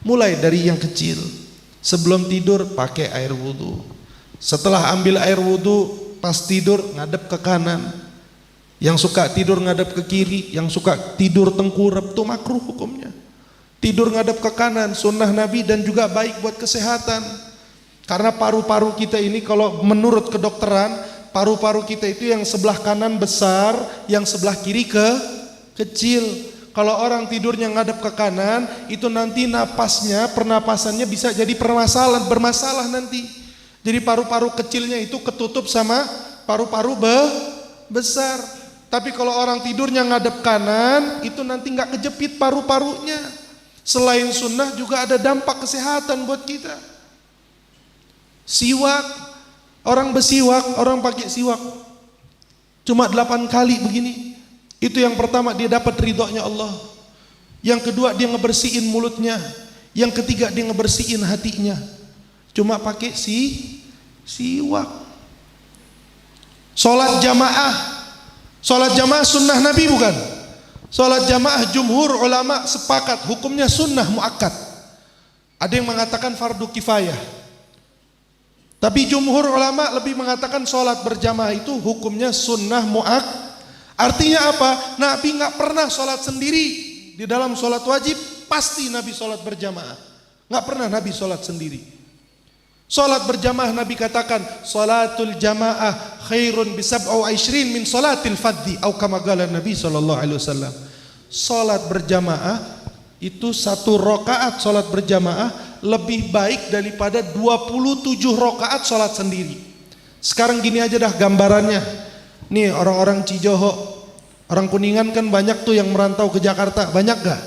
Mulai dari yang kecil, sebelum tidur pakai air wudhu. Setelah ambil air wudhu, pas tidur ngadep ke kanan. Yang suka tidur ngadep ke kiri, yang suka tidur tengkurap, itu makruh hukumnya. Tidur ngadep ke kanan, sunnah Nabi dan juga baik buat kesehatan. Karena paru-paru kita ini kalau menurut kedokteran, paru-paru kita itu yang sebelah kanan besar, yang sebelah kiri kecil. Kalau orang tidurnya ngadep ke kanan, itu nanti napasnya, pernapasannya bisa jadi bermasalah nanti. Jadi paru-paru kecilnya itu ketutup sama paru-paru besar. Tapi kalau orang tidurnya ngadep kanan, itu nanti nggak kejepit paru-parunya. Selain sunnah juga ada dampak kesehatan buat kita. Siwak, orang bersiwak, orang pakai siwak cuma 8 kali begini. Itu yang pertama dia dapat ridhonya Allah. Yang kedua dia ngebersihin mulutnya. Yang ketiga dia ngebersihin hatinya. Cuma pakai siwak. Sholat jamaah. Sholat jamaah sunnah Nabi bukan? Sholat jamaah jumhur ulama sepakat hukumnya sunnah muakkad. Ada yang mengatakan fardu kifayah. Tapi jumhur ulama lebih mengatakan sholat berjamaah itu hukumnya sunnah muakkad. Artinya apa? Nabi nggak pernah sholat sendiri. Di dalam sholat wajib pasti Nabi sholat berjamaah. Nggak pernah Nabi sholat sendiri. Sholat berjamaah Nabi katakan, sholatul jamaah khairun bisab'u aishrin min sholatil fadhi. Atau kama qala Nabi SAW. Sholat berjamaah itu 1 rakaat sholat berjamaah lebih baik daripada 27 rakaat sholat sendiri. Sekarang gini aja dah gambarannya. Nih orang-orang Cijoho, orang Kuningan kan banyak tuh yang merantau ke Jakarta, banyak gak?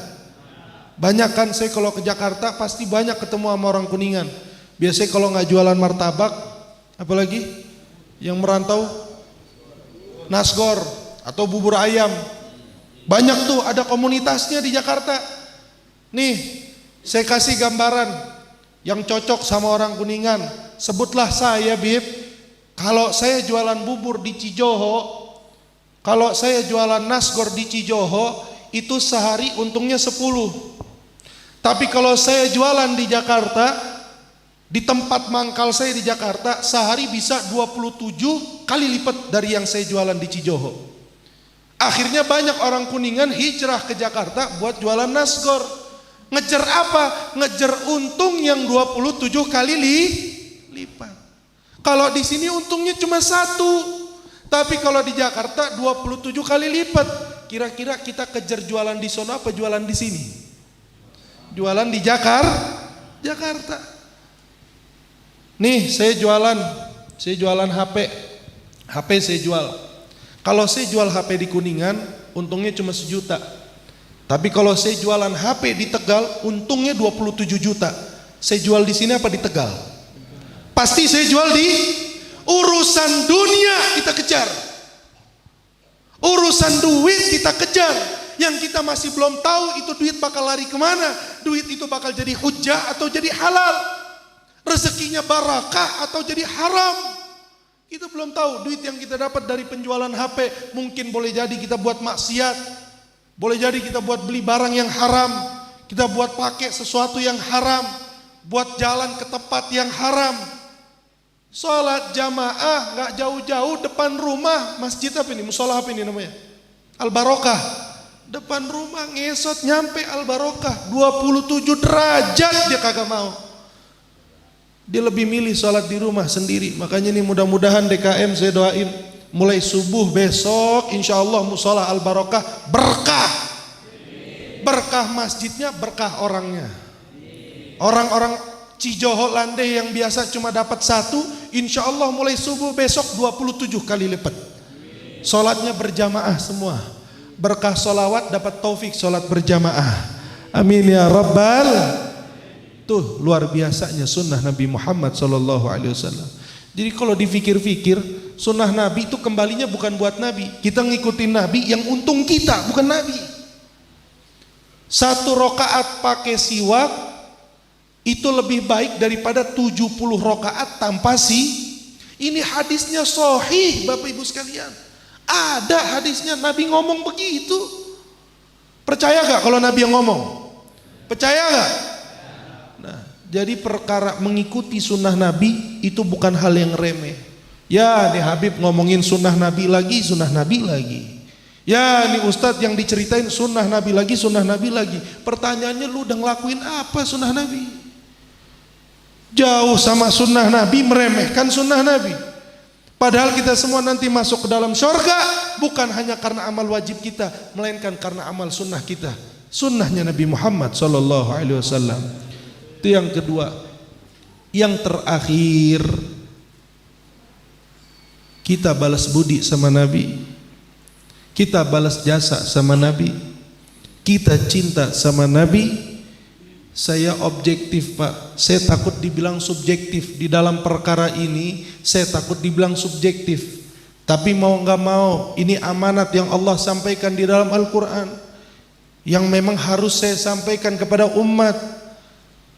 Banyak kan, saya kalau ke Jakarta pasti banyak ketemu sama orang Kuningan. Biasanya kalau nggak jualan martabak, apalagi yang merantau nasgor atau bubur ayam, banyak tuh ada komunitasnya di Jakarta. Nih saya kasih gambaran yang cocok sama orang Kuningan. Sebutlah saya Bib. Kalau saya jualan bubur di Cijoho, kalau saya jualan nasgor di Cijoho, itu sehari untungnya 10. Tapi kalau saya jualan di Jakarta, di tempat mangkal saya di Jakarta, sehari bisa 27 kali lipat dari yang saya jualan di Cijoho. Akhirnya banyak orang Kuningan hijrah ke Jakarta buat jualan nasgor. Ngejar apa? Ngejar untung yang 27 kali lipat. Kalau di sini untungnya cuma 1, tapi kalau di Jakarta 27 kali lipat. Kira-kira kita kejar jualan di sono apa jualan di sini? Jualan di Jakarta. Nih saya jualan HP saya jual. Kalau saya jual HP di Kuningan, untungnya cuma 1 juta. Tapi kalau saya jualan HP di Tegal, untungnya 27 juta. Saya jual di sini apa di Tegal? Pasti saya jual di urusan dunia kita kejar. Urusan duit kita kejar. Yang kita masih belum tahu itu duit bakal lari kemana. Duit itu bakal jadi hujjah atau jadi halal. Rezekinya barakah atau jadi haram. Kita belum tahu. Duit yang kita dapat dari penjualan HP mungkin boleh jadi kita buat maksiat. Boleh jadi kita buat beli barang yang haram. Kita buat pakai sesuatu yang haram. Buat jalan ke tempat yang haram. Sholat jamaah gak jauh-jauh depan rumah. Masjid apa ini? Musola apa ini namanya? Al-Barokah. Depan rumah ngesot nyampe Al-Barokah 27 derajat dia kagak mau. Dia lebih milih sholat di rumah sendiri. Makanya nih mudah-mudahan DKM saya doain mulai subuh besok insya Allah musola Al-Barokah berkah. Berkah masjidnya, berkah orangnya. Orang-orang Cijoho Landai yang biasa cuma dapat 1, insya Allah mulai subuh besok 27 kali lipat. Sholatnya berjamaah semua. Berkah sholawat dapat taufik sholat berjamaah. Amin ya Rabbal. Tuh luar biasanya sunnah Nabi Muhammad SAW. Jadi kalau dipikir-pikir, sunnah Nabi itu kembalinya bukan buat Nabi. Kita ngikutin Nabi yang untung kita, bukan Nabi. 1 rakaat pakai siwak itu lebih baik daripada 70 rakaat tanpa Ini hadisnya sahih Bapak Ibu sekalian. Ada hadisnya Nabi ngomong begitu. Percaya gak kalau Nabi yang ngomong? Percaya gak? Nah, jadi perkara mengikuti sunnah Nabi itu bukan hal yang remeh. Ya nih Habib ngomongin sunnah Nabi lagi. Ya nih Ustadz yang diceritain sunnah Nabi lagi. Pertanyaannya lu udah ngelakuin apa sunnah Nabi? Jauh sama sunnah Nabi, meremehkan sunnah Nabi. Padahal kita semua nanti masuk ke dalam surga bukan hanya karena amal wajib kita, melainkan karena amal sunnah kita. Sunnahnya Nabi Muhammad SAW. Itu yang kedua. Yang terakhir, kita balas budi sama Nabi. Kita balas jasa sama Nabi. Kita cinta sama Nabi. Saya objektif Pak, saya takut dibilang subjektif. Di dalam perkara ini saya takut dibilang subjektif. Tapi mau gak mau, ini amanat yang Allah sampaikan di dalam Al-Quran, yang memang harus saya sampaikan kepada umat.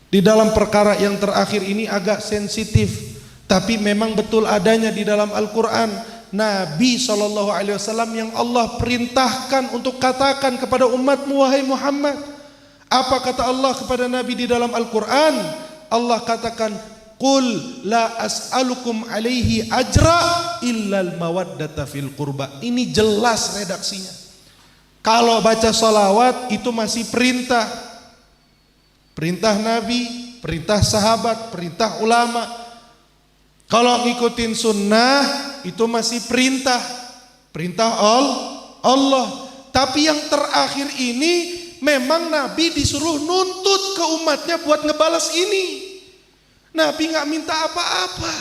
Di dalam perkara yang terakhir ini agak sensitif, tapi memang betul adanya di dalam Al-Quran. Nabi SAW yang Allah perintahkan untuk katakan kepada umatmu, wahai Muhammad. Apa kata Allah kepada Nabi di dalam Al-Quran? Allah katakan, Qul la as'alukum alaihi ajra illal mawaddata fil qurba. Ini jelas redaksinya. Kalau baca salawat itu masih perintah. Perintah Nabi, perintah sahabat, perintah ulama. Kalau ngikutin sunnah itu masih perintah. Perintah Allah. Tapi yang terakhir ini memang Nabi disuruh nuntut ke umatnya buat ngebalas ini. Nabi gak minta apa-apa.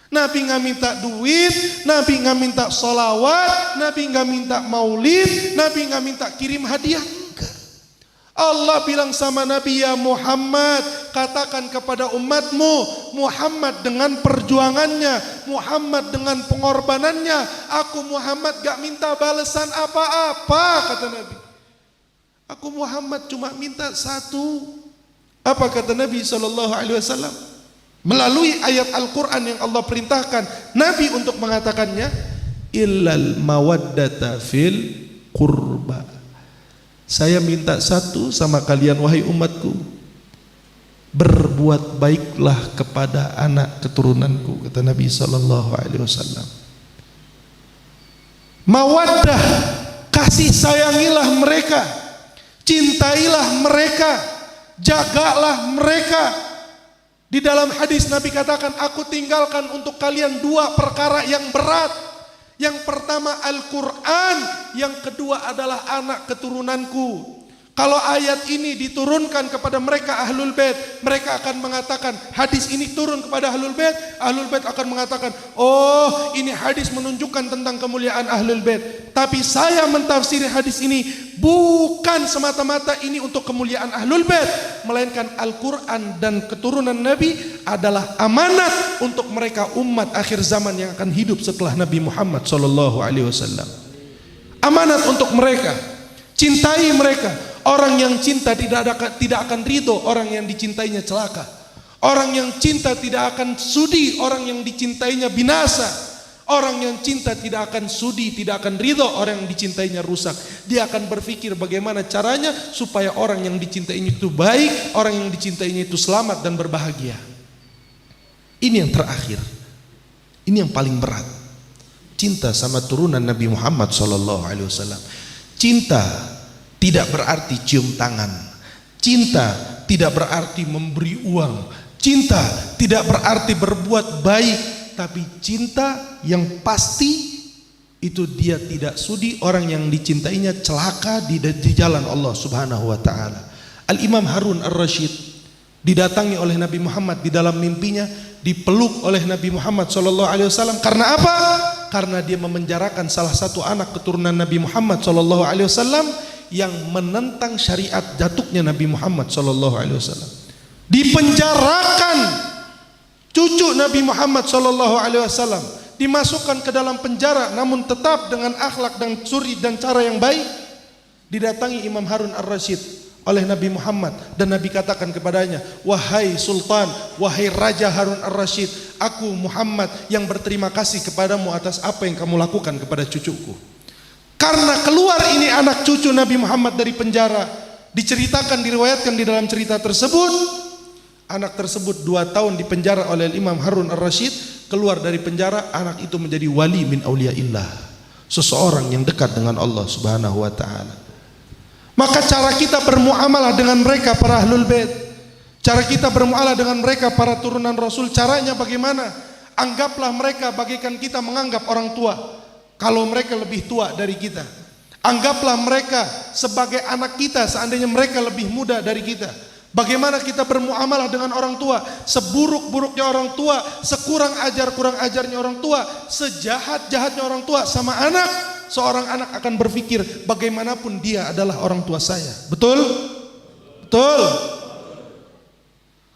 Nabi gak minta duit, Nabi gak minta sholawat, Nabi gak minta maulid, Nabi gak minta kirim hadiah. Enggak. Allah bilang sama Nabi, ya Muhammad, katakan kepada umatmu, Muhammad dengan perjuangannya, Muhammad dengan pengorbanannya, aku Muhammad gak minta balasan apa-apa, kata Nabi. Aku Muhammad cuma minta 1. Apa kata Nabi SAW? Melalui ayat Al-Quran yang Allah perintahkan Nabi untuk mengatakannya, illal mawaddata fil qurba. Saya minta 1 sama kalian wahai umatku, berbuat baiklah kepada anak keturunanku, kata Nabi SAW. Mawaddah, kasih sayangilah mereka, cintailah mereka, jagalah mereka. Di dalam hadis Nabi katakan, aku tinggalkan untuk kalian dua perkara yang berat. Yang pertama Al-Quran, yang kedua adalah anak keturunanku. Kalau ayat ini diturunkan kepada mereka Ahlul Bait, mereka akan mengatakan hadis ini turun kepada Ahlul Bait. Ahlul Bait akan mengatakan, oh ini hadis menunjukkan tentang kemuliaan Ahlul Bait. Tapi saya mentafsiri hadis ini bukan semata-mata ini untuk kemuliaan Ahlul Bait, melainkan Al-Quran dan keturunan Nabi adalah amanat untuk mereka umat akhir zaman yang akan hidup setelah Nabi Muhammad SAW. Amanat untuk mereka, cintai mereka. Orang yang cinta tidak akan ridho orang yang dicintainya celaka. Orang yang cinta tidak akan sudi orang yang dicintainya binasa. Orang yang cinta tidak akan sudi, tidak akan ridho orang yang dicintainya rusak. Dia akan berpikir bagaimana caranya supaya orang yang dicintainya itu baik, orang yang dicintainya itu selamat dan berbahagia. Ini yang terakhir. Ini yang paling berat. Cinta sama turunan Nabi Muhammad SAW. Cinta tidak berarti cium tangan. Cinta tidak berarti memberi uang. Cinta tidak berarti berbuat baik. Tapi cinta yang pasti itu dia tidak sudi orang yang dicintainya celaka di jalan Allah Subhanahu wa taala. Al-Imam Harun Ar-Rasyid didatangi oleh Nabi Muhammad di dalam mimpinya, dipeluk oleh Nabi Muhammad SAW. Karena apa? Karena dia memenjarakan salah satu anak keturunan Nabi Muhammad SAW yang menentang syariat datuknya Nabi Muhammad SAW. Dipenjarakan cucu Nabi Muhammad SAW, dimasukkan ke dalam penjara, namun tetap dengan akhlak dan suri dan cara yang baik. Didatangi Imam Harun Ar-Rasyid oleh Nabi Muhammad, dan Nabi katakan kepadanya, wahai Sultan, wahai Raja Harun Ar-Rasyid, aku Muhammad yang berterima kasih kepadamu atas apa yang kamu lakukan kepada cucuku. Karena keluar ini anak cucu Nabi Muhammad dari penjara. Diceritakan, diriwayatkan di dalam cerita tersebut, anak tersebut 2 tahun di penjara oleh Imam Harun Ar-Rasyid. Keluar dari penjara, anak itu menjadi wali min auliyaillah, seseorang yang dekat dengan Allah Subhanahu wa taala. Maka cara kita bermuamalah dengan mereka para Ahlul Bait, cara kita bermuamalah dengan mereka para turunan Rasul, caranya bagaimana? Anggaplah mereka bagaikan kita menganggap orang tua. Kalau mereka lebih tua dari kita, anggaplah mereka sebagai anak kita seandainya mereka lebih muda dari kita. Bagaimana kita bermuamalah dengan orang tua? Seburuk-buruknya orang tua, kurang ajarnya orang tua, sejahat-jahatnya orang tua sama anak, seorang anak akan berpikir bagaimanapun dia adalah orang tua saya. Betul? Betul.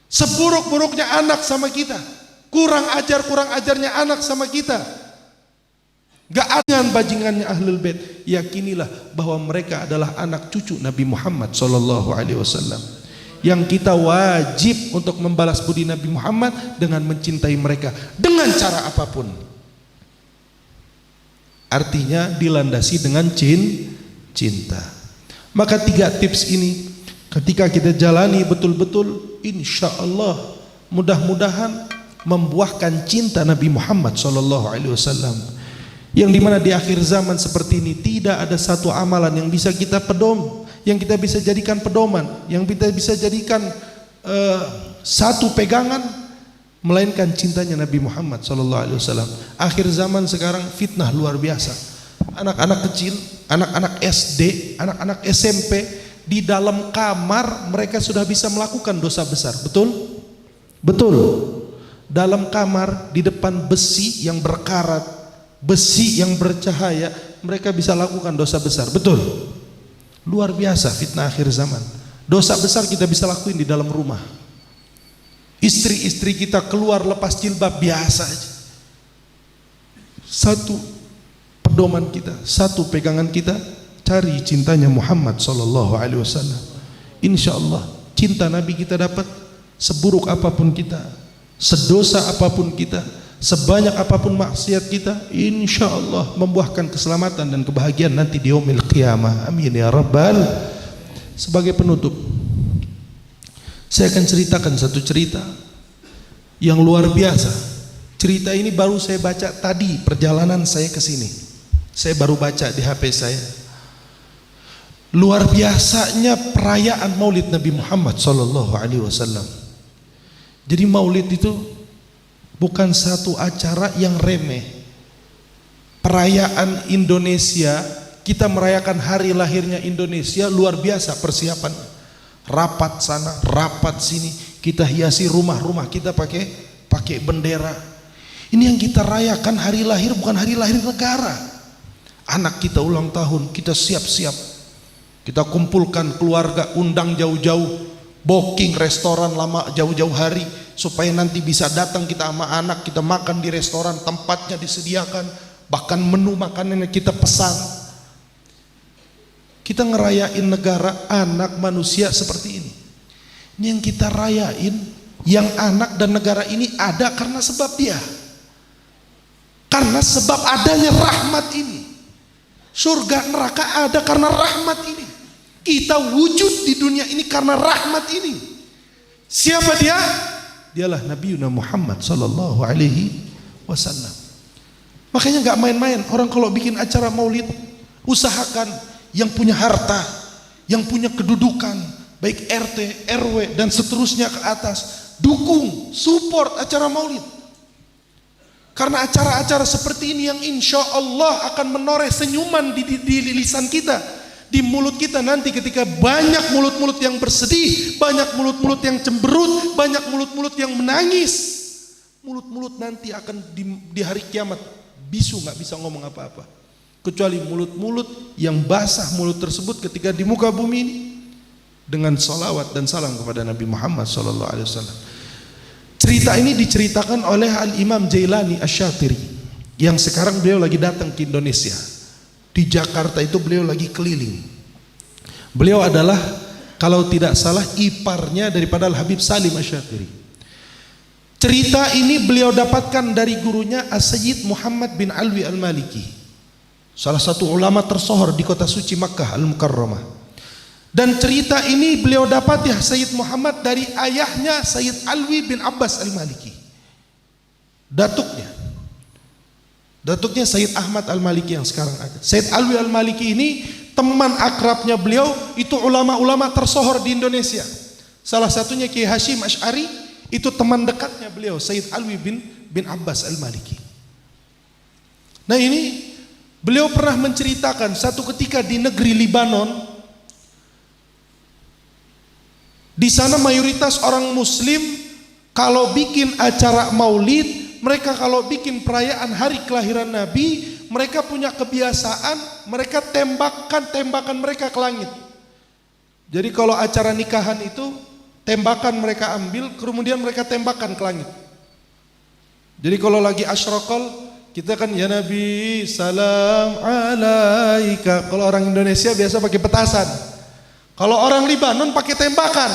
Seburuk-buruknya anak sama kita, kurang ajarnya anak sama kita, gak ada bajingannya Ahlul Bait, yakinilah bahwa mereka adalah anak cucu Nabi Muhammad SAW. Yang kita wajib untuk membalas budi Nabi Muhammad dengan mencintai mereka dengan cara apapun. Artinya dilandasi dengan cinta. Maka 3 tips ini ketika kita jalani betul-betul, insya Allah mudah-mudahan membuahkan cinta Nabi Muhammad SAW. Yang dimana di akhir zaman seperti ini tidak ada satu amalan yang bisa kita yang kita bisa jadikan pedoman, yang kita bisa jadikan satu pegangan, melainkan cintanya Nabi Muhammad SAW. Akhir zaman sekarang fitnah luar biasa. Anak-anak kecil, anak-anak SD, anak-anak SMP di dalam kamar mereka sudah bisa melakukan dosa besar. Betul? Betul. Dalam kamar di depan besi yang berkarat, besi yang bercahaya, mereka bisa lakukan dosa besar. Betul? Luar biasa fitnah akhir zaman. Dosa besar kita bisa lakuin di dalam rumah. Istri-istri kita keluar lepas jilbab biasa aja. Satu pedoman kita, satu pegangan kita, cari cintanya Muhammad SAW. Insya Allah cinta Nabi kita dapat. Seburuk apapun kita, sedosa apapun kita, sebanyak apapun maksiat kita, insya Allah membuahkan keselamatan dan kebahagiaan nanti di yaumil qiyamah. Amin ya rabbal. Sebagai penutup, saya akan ceritakan satu cerita yang luar biasa. Cerita ini baru saya baca tadi perjalanan saya ke sini. Saya baru baca di HP saya. Luar biasanya perayaan Maulid Nabi Muhammad SAW. Jadi maulid itu bukan satu acara yang remeh. Perayaan Indonesia, kita merayakan hari lahirnya Indonesia, luar biasa persiapan. Rapat sana, rapat sini, kita hiasi rumah-rumah kita pakai bendera. Ini yang kita rayakan hari lahir, bukan hari lahir negara. Anak kita ulang tahun, kita siap-siap. Kita kumpulkan keluarga, undang jauh-jauh, booking restoran lama jauh-jauh hari supaya nanti bisa datang kita sama anak, kita makan di restoran, tempatnya disediakan, bahkan menu makanannya kita pesan. Kita ngerayain negara, anak manusia seperti ini. Ini yang kita rayain, yang anak dan negara ini ada karena sebab dia. Karena sebab adanya rahmat ini. Surga neraka ada karena rahmat ini. Kita wujud di dunia ini karena rahmat ini. Siapa dia? Dialah Nabiuna Muhammad sallallahu alaihi wasallam. Makanya nggak main-main. Orang kalau bikin acara maulid, usahakan yang punya harta, yang punya kedudukan, baik RT, RW dan seterusnya ke atas, dukung, support acara maulid. Karena acara-acara seperti ini yang insya Allah akan menoreh senyuman di lisan kita, di mulut kita nanti ketika banyak mulut-mulut yang bersedih, banyak mulut-mulut yang cemberut, banyak mulut-mulut yang menangis. Mulut-mulut nanti akan di hari kiamat bisu, nggak bisa ngomong apa-apa, kecuali mulut-mulut yang basah mulut tersebut ketika di muka bumi ini dengan salawat dan salam kepada Nabi Muhammad SAW. Cerita ini diceritakan oleh Al-Imam Jailani Asy-Syatiri yang sekarang beliau lagi datang ke Indonesia. Di Jakarta itu beliau lagi keliling. Beliau adalah kalau tidak salah iparnya daripada Al-Habib Salim Asy-Syatiri. Cerita ini beliau dapatkan dari gurunya As-Sayyid Muhammad bin Alwi Al-Maliki, salah satu ulama tersohor di kota suci Makkah Al-Mukarramah. Dan cerita ini beliau dapat ya Sayyid Muhammad dari ayahnya Sayyid Alwi bin Abbas Al-Maliki, datuknya Sayyid Ahmad Al-Maliki yang sekarang ada. Sayyid Alwi Al-Maliki ini teman akrabnya beliau, itu ulama-ulama tersohor di Indonesia. Salah satunya Kiai Hashim Asy'ari, itu teman dekatnya beliau Sayyid Alwi bin Abbas Al-Maliki. Nah ini beliau pernah menceritakan satu ketika di negeri Libanon. Di sana mayoritas orang Muslim kalau bikin acara maulid, mereka kalau bikin perayaan hari kelahiran Nabi, mereka punya kebiasaan, mereka tembakan mereka ke langit. Jadi kalau acara nikahan itu, tembakan mereka ambil, kemudian mereka tembakan ke langit. Jadi kalau lagi asyraqal, kita kan ya Nabi salam alaika. Kalau orang Indonesia biasa pakai petasan. Kalau orang Libanon pakai tembakan.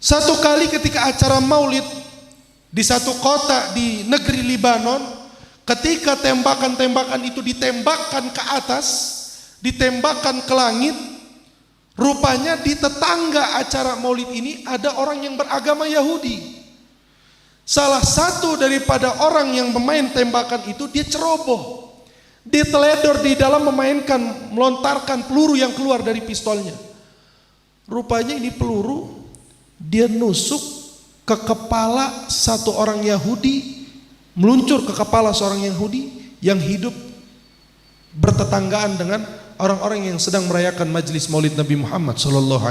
Satu kali ketika acara maulid di satu kota di negeri Libanon, ketika tembakan-tembakan itu ditembakkan ke atas, ditembakkan ke langit, rupanya di tetangga acara maulid ini ada orang yang beragama Yahudi. Salah satu daripada orang yang memain tembakan itu dia ceroboh. Dia teledor di dalam melontarkan peluru yang keluar dari pistolnya. Rupanya ini peluru dia nusuk ke kepala satu orang Yahudi, meluncur ke kepala seorang Yahudi yang hidup bertetanggaan dengan orang-orang yang sedang merayakan majelis Maulid Nabi Muhammad SAW.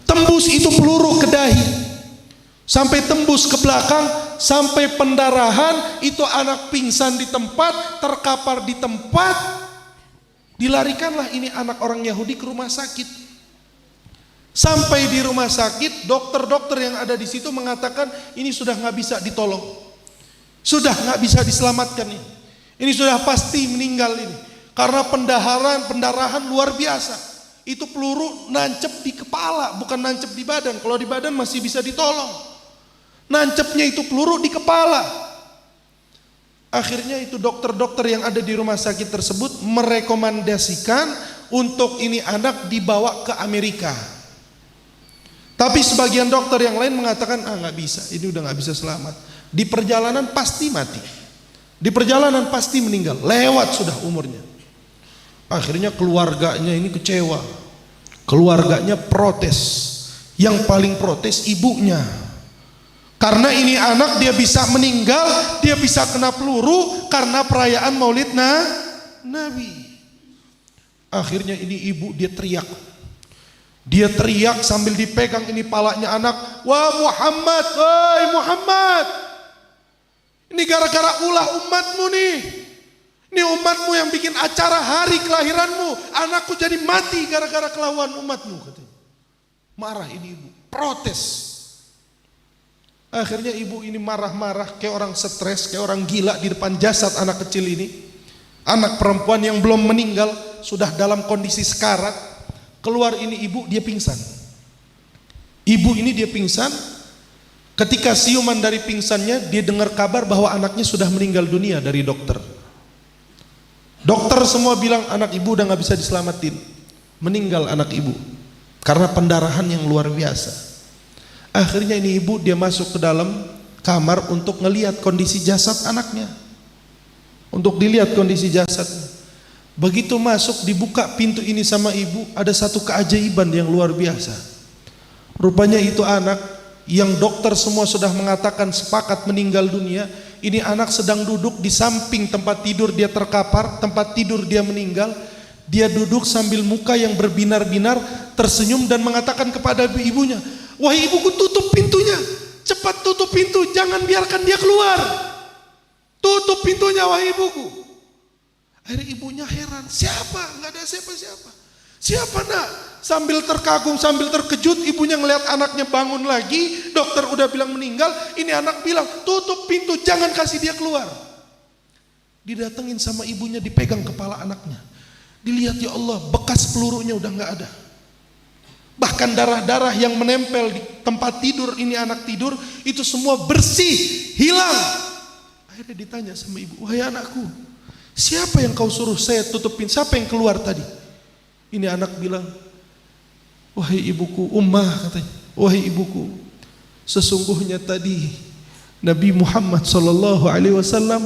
Tembus itu peluru ke dahi, sampai tembus ke belakang, sampai pendarahan, itu anak pingsan di tempat, terkapar di tempat. Dilarikanlah ini anak orang Yahudi ke rumah sakit. Sampai di rumah sakit, dokter-dokter yang ada di situ mengatakan ini sudah nggak bisa ditolong, sudah nggak bisa diselamatkan ini sudah pasti meninggal ini, karena pendarahan luar biasa. Itu peluru nancep di kepala, bukan nancep di badan. Kalau di badan masih bisa ditolong. Nancepnya itu peluru di kepala. Akhirnya itu dokter-dokter yang ada di rumah sakit tersebut merekomendasikan untuk ini anak dibawa ke Amerika. Tapi sebagian dokter yang lain mengatakan nggak bisa, ini udah nggak bisa selamat. Di perjalanan pasti mati, di perjalanan pasti meninggal, lewat sudah umurnya. Akhirnya keluarganya ini kecewa, keluarganya protes. Yang paling protes ibunya. Karena ini anak dia bisa meninggal, dia bisa kena peluru karena perayaan Maulid Nabi. Akhirnya ini ibu dia teriak. Dia teriak sambil dipegang ini palanya anak. Wah Muhammad, woi Muhammad. Ini gara-gara ulah umatmu nih. Ini umatmu yang bikin acara hari kelahiranmu. Anakku jadi mati gara-gara kelawan umatmu, katanya. Marah ini ibu, protes. Akhirnya ibu ini marah-marah kayak orang stres, kayak orang gila di depan jasad anak kecil ini. Anak perempuan yang belum meninggal, sudah dalam kondisi sekarat. Keluar ini ibu, dia pingsan. Ibu ini dia pingsan. Ketika siuman dari pingsannya, dia dengar kabar bahwa anaknya sudah meninggal dunia dari dokter. Dokter semua bilang anak ibu udah gak bisa diselamatin. Meninggal anak ibu karena pendarahan yang luar biasa. Akhirnya ini ibu dia masuk ke dalam kamar untuk ngelihat kondisi jasad anaknya. Untuk dilihat kondisi jasadnya. Begitu masuk dibuka pintu ini sama ibu, ada satu keajaiban yang luar biasa. Rupanya itu anak yang dokter semua sudah mengatakan sepakat meninggal dunia. Ini anak sedang duduk di samping tempat tidur dia terkapar, tempat tidur dia meninggal. Dia duduk sambil muka yang berbinar-binar, tersenyum dan mengatakan kepada ibunya, wahai ibuku, tutup pintunya, cepat tutup pintu, jangan biarkan dia keluar. Tutup pintunya wahai ibuku. Akhirnya ibunya heran, siapa? Nggak ada siapa-siapa. Siapa nak? Sambil terkagum, sambil terkejut, ibunya ngelihat anaknya bangun lagi. Dokter udah bilang meninggal. Ini anak bilang, tutup pintu, jangan kasih dia keluar. Didatengin sama ibunya, dipegang kepala anaknya. Dilihat, ya Allah, bekas pelurunya udah nggak ada. Bahkan darah-darah yang menempel di tempat tidur ini anak tidur, itu semua bersih, hilang. Akhirnya ditanya sama ibu, wahai anakku, siapa yang kau suruh saya tutupin? Siapa yang keluar tadi? Ini anak bilang, wahai ibuku, Ummah katanya, wahai ibuku, sesungguhnya tadi Nabi Muhammad SAW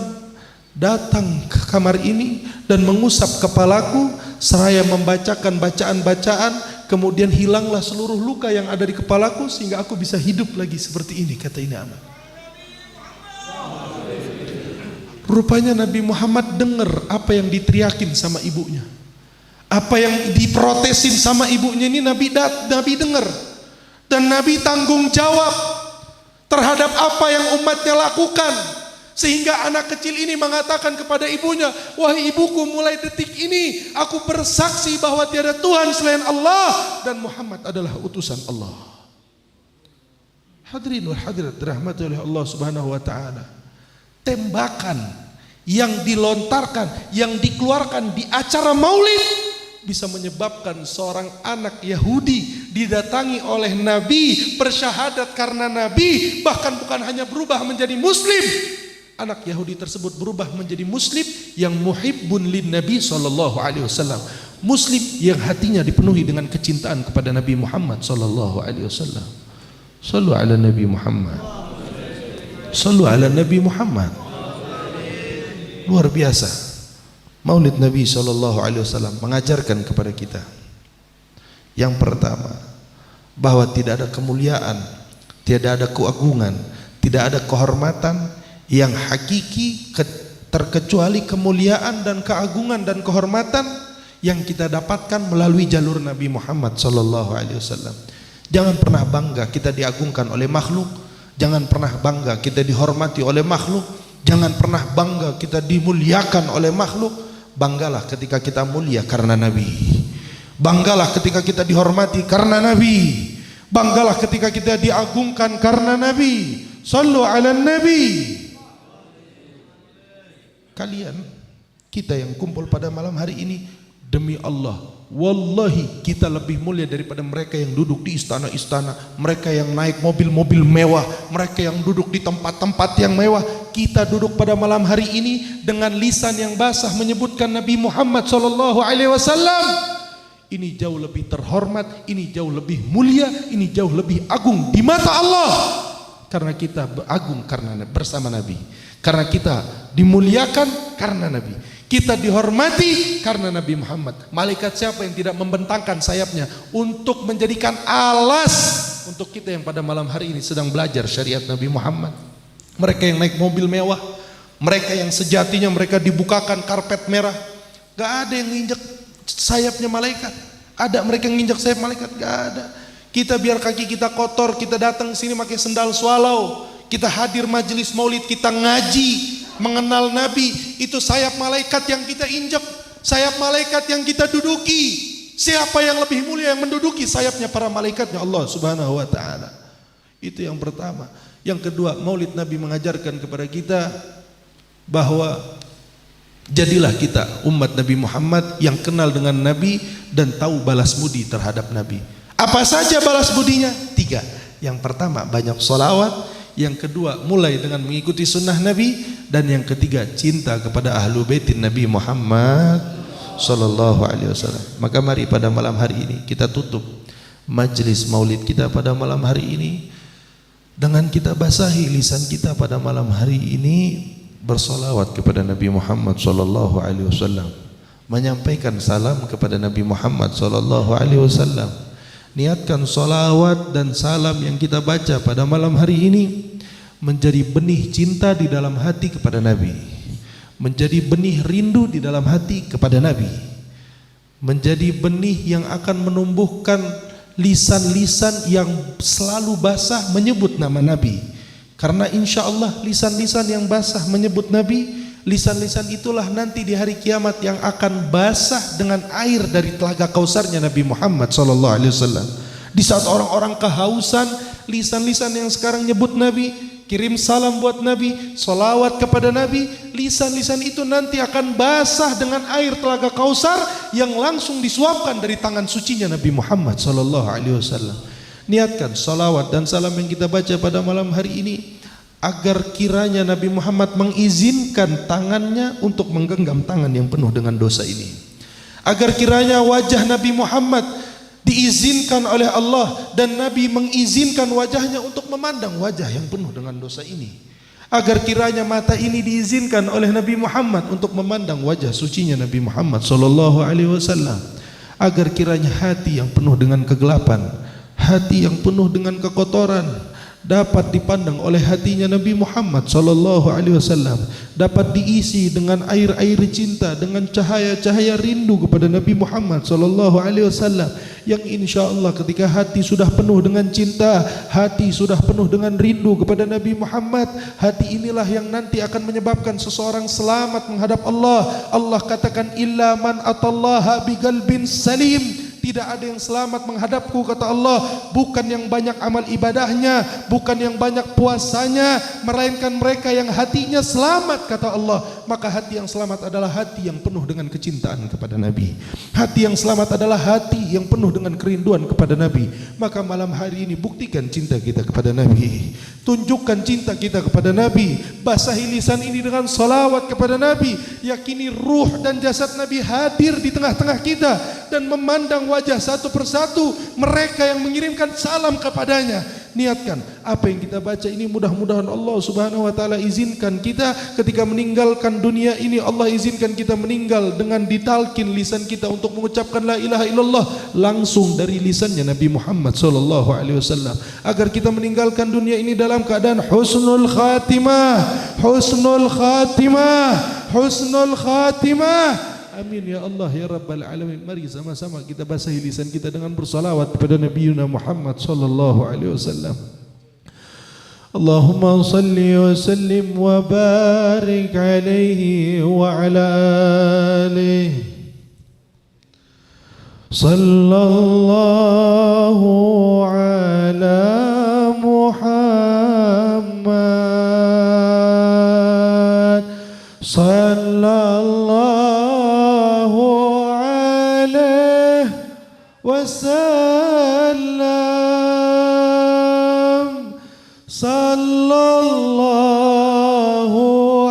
datang ke kamar ini dan mengusap kepalaku seraya membacakan bacaan-bacaan, kemudian hilanglah seluruh luka yang ada di kepalaku sehingga aku bisa hidup lagi seperti ini, kata ini anak. Rupanya Nabi Muhammad dengar apa yang diteriakin sama ibunya. Apa yang diprotesin sama ibunya ini Nabi dengar. Dan Nabi tanggung jawab terhadap apa yang umatnya lakukan. Sehingga anak kecil ini mengatakan kepada ibunya, wahai ibuku, mulai detik ini aku bersaksi bahwa tiada Tuhan selain Allah dan Muhammad adalah utusan Allah. Hadirin wal hadirat dirahmati oleh Allah Subhanahu wa taala. Tembakan yang dilontarkan, yang dikeluarkan di acara Maulid bisa menyebabkan seorang anak Yahudi didatangi oleh Nabi, bersyahadat karena Nabi, bahkan bukan hanya berubah menjadi Muslim. Anak Yahudi tersebut berubah menjadi Muslim yang muhibbun lin Nabi SAW. Muslim yang hatinya dipenuhi dengan kecintaan kepada Nabi Muhammad SAW. Sallu ala Nabi Muhammad. Sallu ala Nabi Muhammad. Luar biasa. Maulid Nabi SAW mengajarkan kepada kita, yang pertama, bahwa tidak ada kemuliaan, tidak ada keagungan, tidak ada kehormatan yang hakiki terkecuali kemuliaan dan keagungan dan kehormatan yang kita dapatkan melalui jalur Nabi Muhammad SAW. Jangan pernah bangga kita diagungkan oleh makhluk, jangan pernah bangga kita dihormati oleh makhluk, jangan pernah bangga kita dimuliakan oleh makhluk. Banggalah ketika kita mulia karena Nabi. Banggalah ketika kita dihormati karena Nabi. Banggalah ketika kita diagungkan karena Nabi. Sallu ala Nabi. Kalian, kita yang kumpul pada malam hari ini, demi Allah, wallahi kita lebih mulia daripada mereka yang duduk di istana-istana, mereka yang naik mobil-mobil mewah, mereka yang duduk di tempat-tempat yang mewah. Kita duduk pada malam hari ini dengan lisan yang basah menyebutkan Nabi Muhammad SAW. Ini jauh lebih terhormat, ini jauh lebih mulia, ini jauh lebih agung di mata Allah. Karena kita agung karena bersama Nabi, karena kita dimuliakan karena Nabi, kita dihormati karena Nabi Muhammad. Malaikat siapa yang tidak membentangkan sayapnya untuk menjadikan alas untuk kita yang pada malam hari ini sedang belajar syariat Nabi Muhammad. Mereka yang naik mobil mewah, mereka yang sejatinya mereka dibukakan karpet merah, gak ada yang nginjek sayapnya malaikat. Ada mereka yang nginjek sayap malaikat? Gak ada. Kita biar kaki kita kotor, kita datang sini pakai sendal swallow, kita hadir majelis maulid, kita ngaji, mengenal Nabi, itu sayap malaikat yang kita injek, sayap malaikat yang kita duduki. Siapa yang lebih mulia yang menduduki sayapnya para malaikatnya? Allah Subhanahu wa taala. Itu yang pertama. Yang kedua, maulid Nabi mengajarkan kepada kita bahwa jadilah kita umat Nabi Muhammad yang kenal dengan Nabi dan tahu balas budi terhadap Nabi. Apa saja balas budinya? 3. Yang pertama, banyak sholawat. Yang kedua, mulai dengan mengikuti sunnah Nabi. Dan yang ketiga, cinta kepada ahlu baitin Nabi Muhammad sallallahu alaihi wasallam. Maka mari pada malam hari ini kita tutup majlis maulid kita pada malam hari ini dengan kita basahi lisan kita pada malam hari ini bersolawat kepada Nabi Muhammad sallallahu alaihi wasallam, menyampaikan salam kepada Nabi Muhammad sallallahu alaihi wasallam. Niatkan solawat dan salam yang kita baca pada malam hari ini menjadi benih cinta di dalam hati kepada Nabi, menjadi benih rindu di dalam hati kepada Nabi, menjadi benih yang akan menumbuhkan lisan-lisan yang selalu basah menyebut nama Nabi. Karena insya Allah lisan-lisan yang basah menyebut Nabi, lisan-lisan itulah nanti di hari kiamat yang akan basah dengan air dari telaga kausarnya Nabi Muhammad SAW. Di saat orang-orang kehausan, lisan-lisan yang sekarang nyebut Nabi, kirim salam buat Nabi, solawat kepada Nabi, lisan-lisan itu nanti akan basah dengan air telaga kausar yang langsung disuapkan dari tangan sucinya Nabi Muhammad SAW. Niatkan solawat dan salam yang kita baca pada malam hari ini agar kiranya Nabi Muhammad mengizinkan tangannya untuk menggenggam tangan yang penuh dengan dosa ini, agar kiranya wajah Nabi Muhammad diizinkan oleh Allah dan Nabi mengizinkan wajahnya untuk memandang wajah yang penuh dengan dosa ini, agar kiranya mata ini diizinkan oleh Nabi Muhammad untuk memandang wajah sucinya Nabi Muhammad sallallahu alaihi wasallam, agar kiranya hati yang penuh dengan kegelapan, hati yang penuh dengan kekotoran dapat dipandang oleh hatinya Nabi Muhammad sallallahu alaihi wasallam, dapat diisi dengan air-air cinta, dengan cahaya-cahaya rindu kepada Nabi Muhammad sallallahu alaihi wasallam, yang insyaallah ketika hati sudah penuh dengan cinta, hati sudah penuh dengan rindu kepada Nabi Muhammad, hati inilah yang nanti akan menyebabkan seseorang selamat menghadap Allah. Allah katakan illa man atallaha biqalbin salim. Tidak ada yang selamat menghadapku, kata Allah, bukan yang banyak amal ibadahnya, bukan yang banyak puasanya, melainkan mereka yang hatinya selamat, kata Allah. Maka hati yang selamat adalah hati yang penuh dengan kecintaan kepada Nabi. Hati yang selamat adalah hati yang penuh dengan kerinduan kepada Nabi. Maka malam hari ini buktikan cinta kita kepada Nabi, tunjukkan cinta kita kepada Nabi, basahi lisan ini dengan salawat kepada Nabi. Yakini ruh dan jasad Nabi hadir di tengah-tengah kita dan memandang wajah satu persatu mereka yang mengirimkan salam kepadanya. Niatkan apa yang kita baca ini, mudah-mudahan Allah Subhanahu wa taala izinkan kita ketika meninggalkan dunia ini, Allah izinkan kita meninggal dengan ditalkin lisan kita untuk mengucapkan la ilaha illallah langsung dari lisannya Nabi Muhammad sallallahu alaihi wasallam, agar kita meninggalkan dunia ini dalam keadaan husnul khatimah, husnul khatimah, husnul khatimah. Amin ya Allah ya Rabbal Alamin. Mari sama-sama kita basahi lisan kita dengan bersalawat kepada Nabi Muhammad sallallahu alaihi wasallam. Allahumma salli wa sallim wa barik alaihi wa ala alihi. Sallallahu ala Muhammad. Sallallahu wasallam. Sallallahu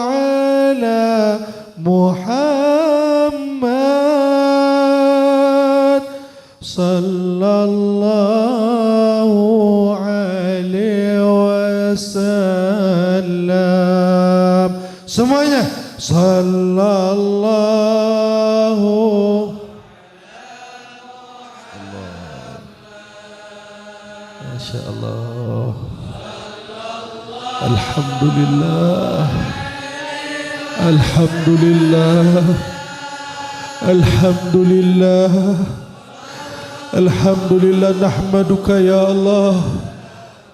ala Muhammad. Sallallahu alaihi wasallam. Semuanya sallallahu. Masya Allah. Alhamdulillah, Alhamdulillah, Alhamdulillah, Alhamdulillah. Nahmaduka ya Allah,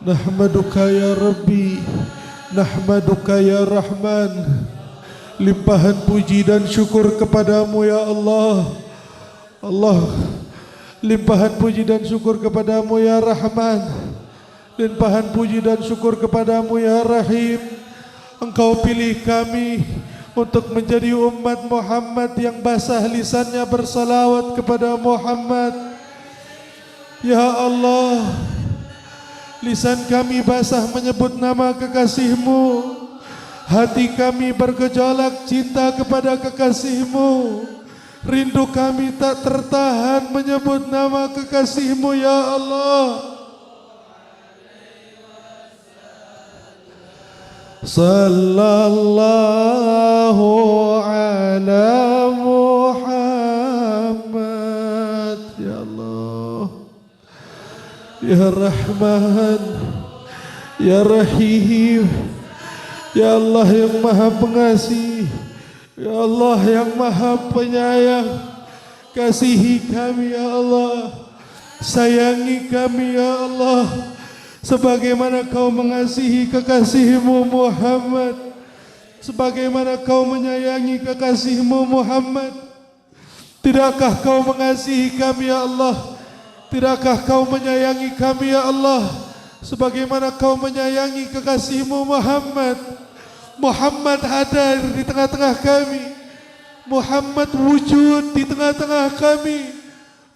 nahmaduka ya Rabbi, nahmaduka ya Rahman. Limpahan puji dan syukur kepadamu ya Allah. Allah, limpahan puji dan syukur kepadamu ya Rahman. Limpahan puji dan syukur kepadamu ya Rahim. Engkau pilih kami untuk menjadi umat Muhammad yang basah lisannya bersalawat kepada Muhammad. Ya Allah, lisan kami basah menyebut nama kekasih-Mu. Hati kami bergejolak cinta kepada kekasih-Mu. Rindu kami tak tertahan menyebut nama kekasih-Mu ya Allah. Sallallahu ala Muhammad. Ya Allah, ya Rahman, ya Rahim, ya Allah yang Maha Pengasih, ya Allah yang Maha Penyayang. Kasihi kami ya Allah, sayangi kami ya Allah, sebagaimana Kau mengasihi kekasih-Mu Muhammad, sebagaimana Kau menyayangi kekasih-Mu Muhammad. Tidakkah Kau mengasihi kami ya Allah? Tidakkah Kau menyayangi kami ya Allah, sebagaimana Kau menyayangi kekasih-Mu Muhammad? Muhammad hadir di tengah-tengah kami. Muhammad wujud di tengah-tengah kami.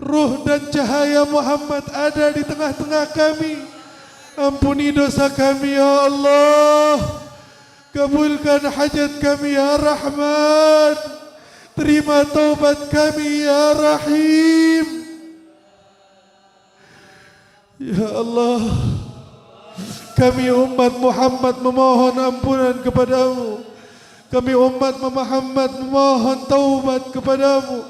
Ruh dan cahaya Muhammad ada di tengah-tengah kami. Ampuni dosa kami ya Allah. Kabulkan hajat kami ya Rahman. Terima taubat kami ya Rahim. Ya Allah, kami umat Muhammad memohon ampunan kepadamu. Kami umat Muhammad memohon taubat kepadamu.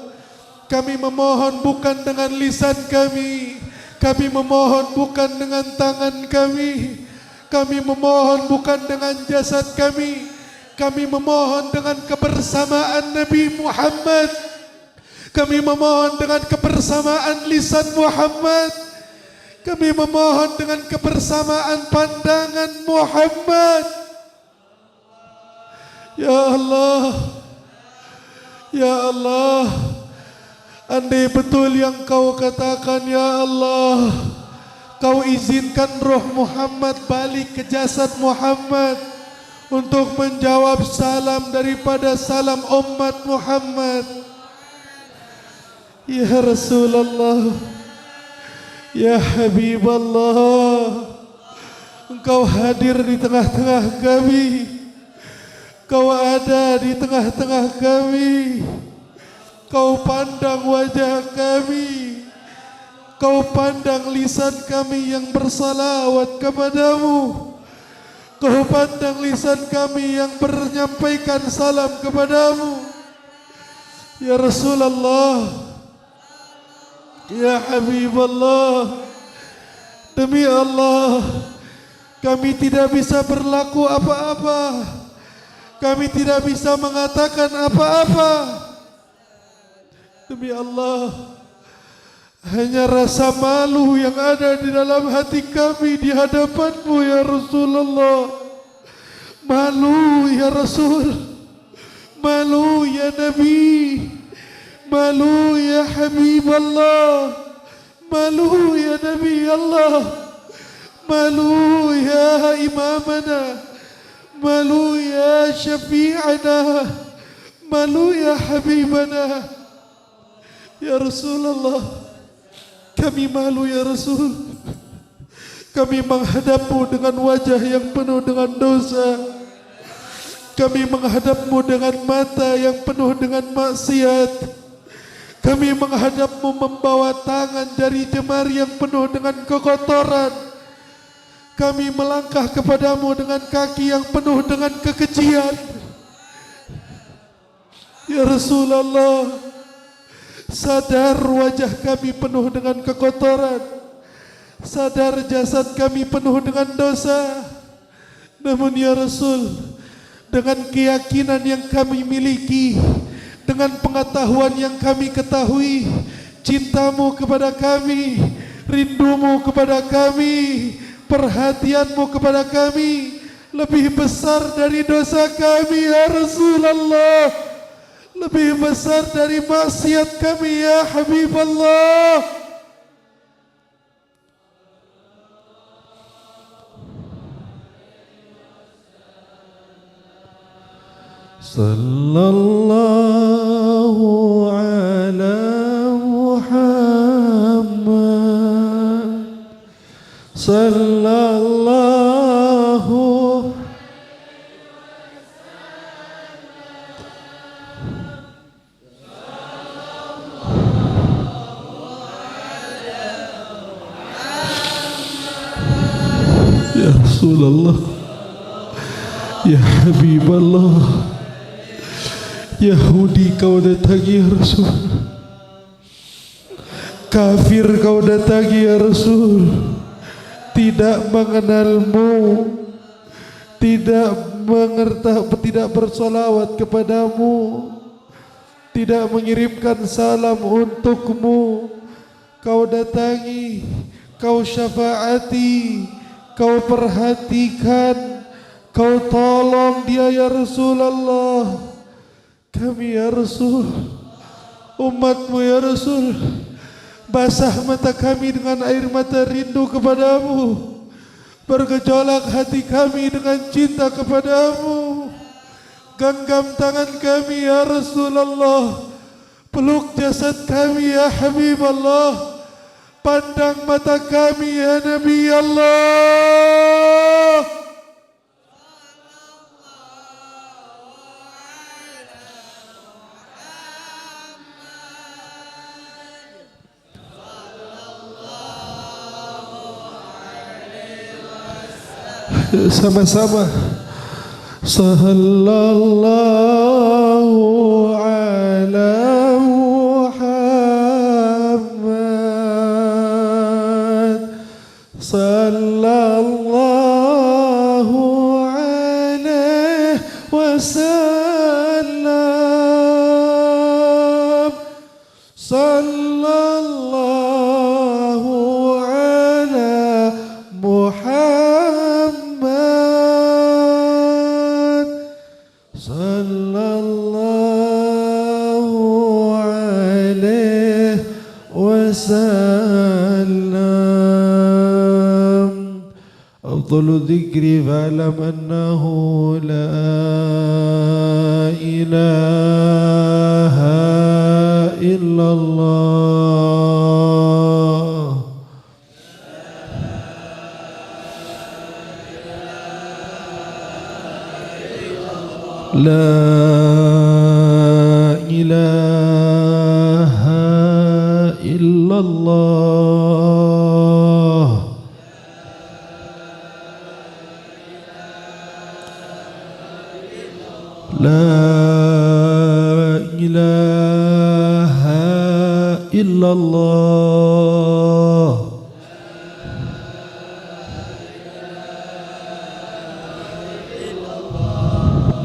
Kami memohon bukan dengan lisan kami, kami memohon bukan dengan tangan kami, kami memohon bukan dengan jasad kami, kami memohon dengan kebersamaan Nabi Muhammad, kami memohon dengan kebersamaan lisan Muhammad, kami memohon dengan kebersamaan pandangan Muhammad. Ya Allah, ya Allah, andai betul yang Kau katakan ya Allah, Kau izinkan roh Muhammad balik ke jasad Muhammad untuk menjawab salam daripada salam umat Muhammad. Ya Rasulullah, ya Habiballah, Engkau hadir di tengah-tengah kami. Kau ada di tengah-tengah kami. Kau pandang wajah kami. Kau pandang lisan kami yang bersalawat kepadamu. Kau pandang lisan kami yang menyampaikan salam kepadamu. Ya Rasulullah, ya Habiballah, demi Allah, kami tidak bisa berlaku apa-apa. Kami tidak bisa mengatakan apa-apa. Demi Allah, hanya rasa malu yang ada di dalam hati kami di hadapan-Mu ya Rasulullah. Malu ya Rasul, malu ya Nabi, malu ya Habiballah, malu ya Nabi Allah, malu ya Imamana, malu ya Syafi'ana, malu ya Habibana. Ya Rasulullah, kami malu ya Rasul. Kami menghadap-Mu dengan wajah yang penuh dengan dosa. Kami menghadap-Mu dengan mata yang penuh dengan maksiat. Kami menghadap-Mu membawa tangan dari jemari yang penuh dengan kekotoran. Kami melangkah kepadamu dengan kaki yang penuh dengan kekejian. Ya Rasulullah, sadar wajah kami penuh dengan kekotoran. Sadar jasad kami penuh dengan dosa. Namun ya Rasul, dengan keyakinan yang kami miliki, dengan pengetahuan yang kami ketahui, cintamu kepada kami, rindumu kepada kami, perhatianmu kepada kami lebih besar dari dosa kami ya Rasulullah, lebih besar dari maksiat kami ya Habiballah. Sallallahu ala Muhammad, sallallahu ya Rasulullah, ya Habiballah. Yahudi kau datangi ya Rasul, kafir kau datangi ya Rasul, tidak mengenalmu, tidak tidak bersolawat kepadamu, tidak mengirimkan salam untukmu. Kau datangi, kau syafaati, kau perhatikan, kau tolong dia ya Rasulullah. Kami ya Rasul, umatmu ya Rasul, basah mata kami dengan air mata rindu kepadamu, bergejolak hati kami dengan cinta kepadamu. Genggam tangan kami ya Rasulullah, peluk jasad kami ya Habiballah, pandang mata kami ya Nabi Allah. Sama-sama. Sallallahu ala Muhammad, sallallahu alaihi wasallam, sallallahu ala Muhammad, sallallahu alaihi wasallam. Afdalu dzikri fa'lam annahu la ilaha illallah. La ilaha illallah. La ilaha illallah.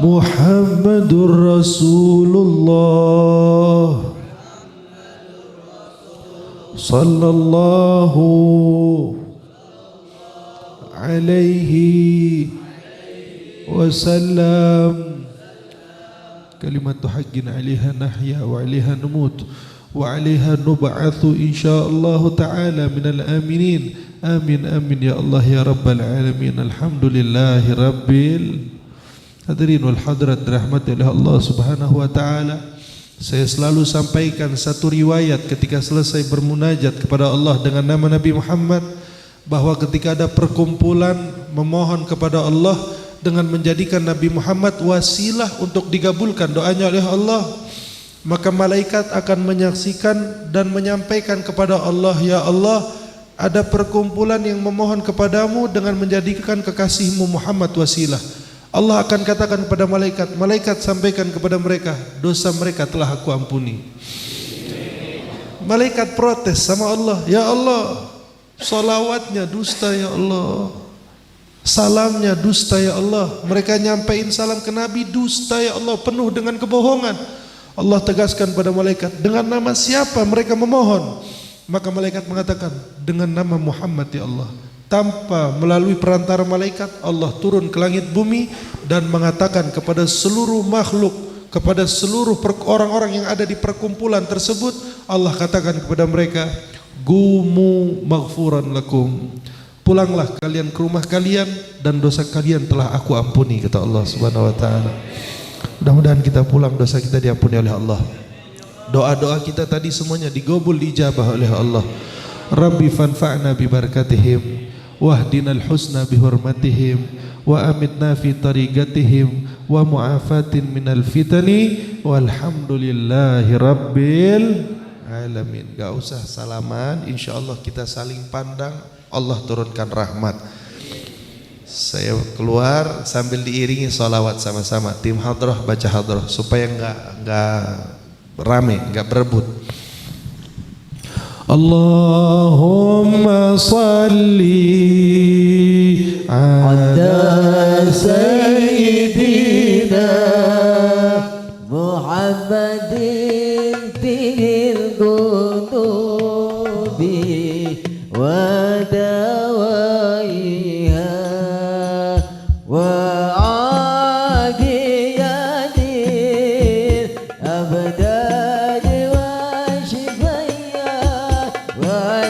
Muhammadur Rasulullah sallallahu alaihi wasallam. Kalimatu haqqin 'alaiha nahya wa 'alaiha namut wa 'alaiha nub'atsu insyaallah taala minal aminin. Amin amin ya Allah ya rabbal alamin. Alhamdulillahi rabbil hadirin wal hadirat dirahmati oleh Allah Subhanahu wa taala. Saya selalu sampaikan satu riwayat ketika selesai bermunajat kepada Allah dengan nama Nabi Muhammad, bahwa ketika ada perkumpulan memohon kepada Allah dengan menjadikan Nabi Muhammad wasilah untuk digabulkan doanya oleh Allah, maka malaikat akan menyaksikan dan menyampaikan kepada Allah, ya Allah, ada perkumpulan yang memohon kepadamu dengan menjadikan kekasihmu Muhammad wasilah. Allah akan katakan kepada malaikat, malaikat sampaikan kepada mereka, dosa mereka telah aku ampuni. Malaikat protes sama Allah, ya Allah, salawatnya dusta ya Allah. Salamnya dusta ya Allah. Mereka nyampein salam ke Nabi dusta ya Allah, penuh dengan kebohongan. Allah tegaskan pada malaikat, dengan nama siapa mereka memohon? Maka malaikat mengatakan, dengan nama Muhammad ya Allah. Tanpa melalui perantara malaikat, Allah turun ke langit bumi dan mengatakan kepada seluruh makhluk, kepada seluruh orang-orang yang ada di perkumpulan tersebut, Allah katakan kepada mereka, gumu maghfuran lakum. Pulanglah kalian ke rumah kalian dan dosa kalian telah aku ampuni, kata Allah Subhanahu wa taala. Mudah-mudahan kita pulang, dosa kita diampuni oleh Allah. Doa-doa kita tadi semuanya digobul, dijabah oleh Allah. Rabbi fanfa'na bi barakatihim wahdinal husna bi hurmatihim wa amitna fi tariqatihim wa mu'afatin minal fitani walhamdulillahi rabbil alamin. Gak usah salaman, insyaallah kita saling pandang, Allah turunkan rahmat. Saya keluar sambil diiringi sholawat sama-sama. Tim hadrah baca hadrah supaya enggak rame, enggak berebut. Allahumma salli ala sayyidina Muhammadin fil qutubi wa dawaiha wa adiyatil abdad wa shifaya wa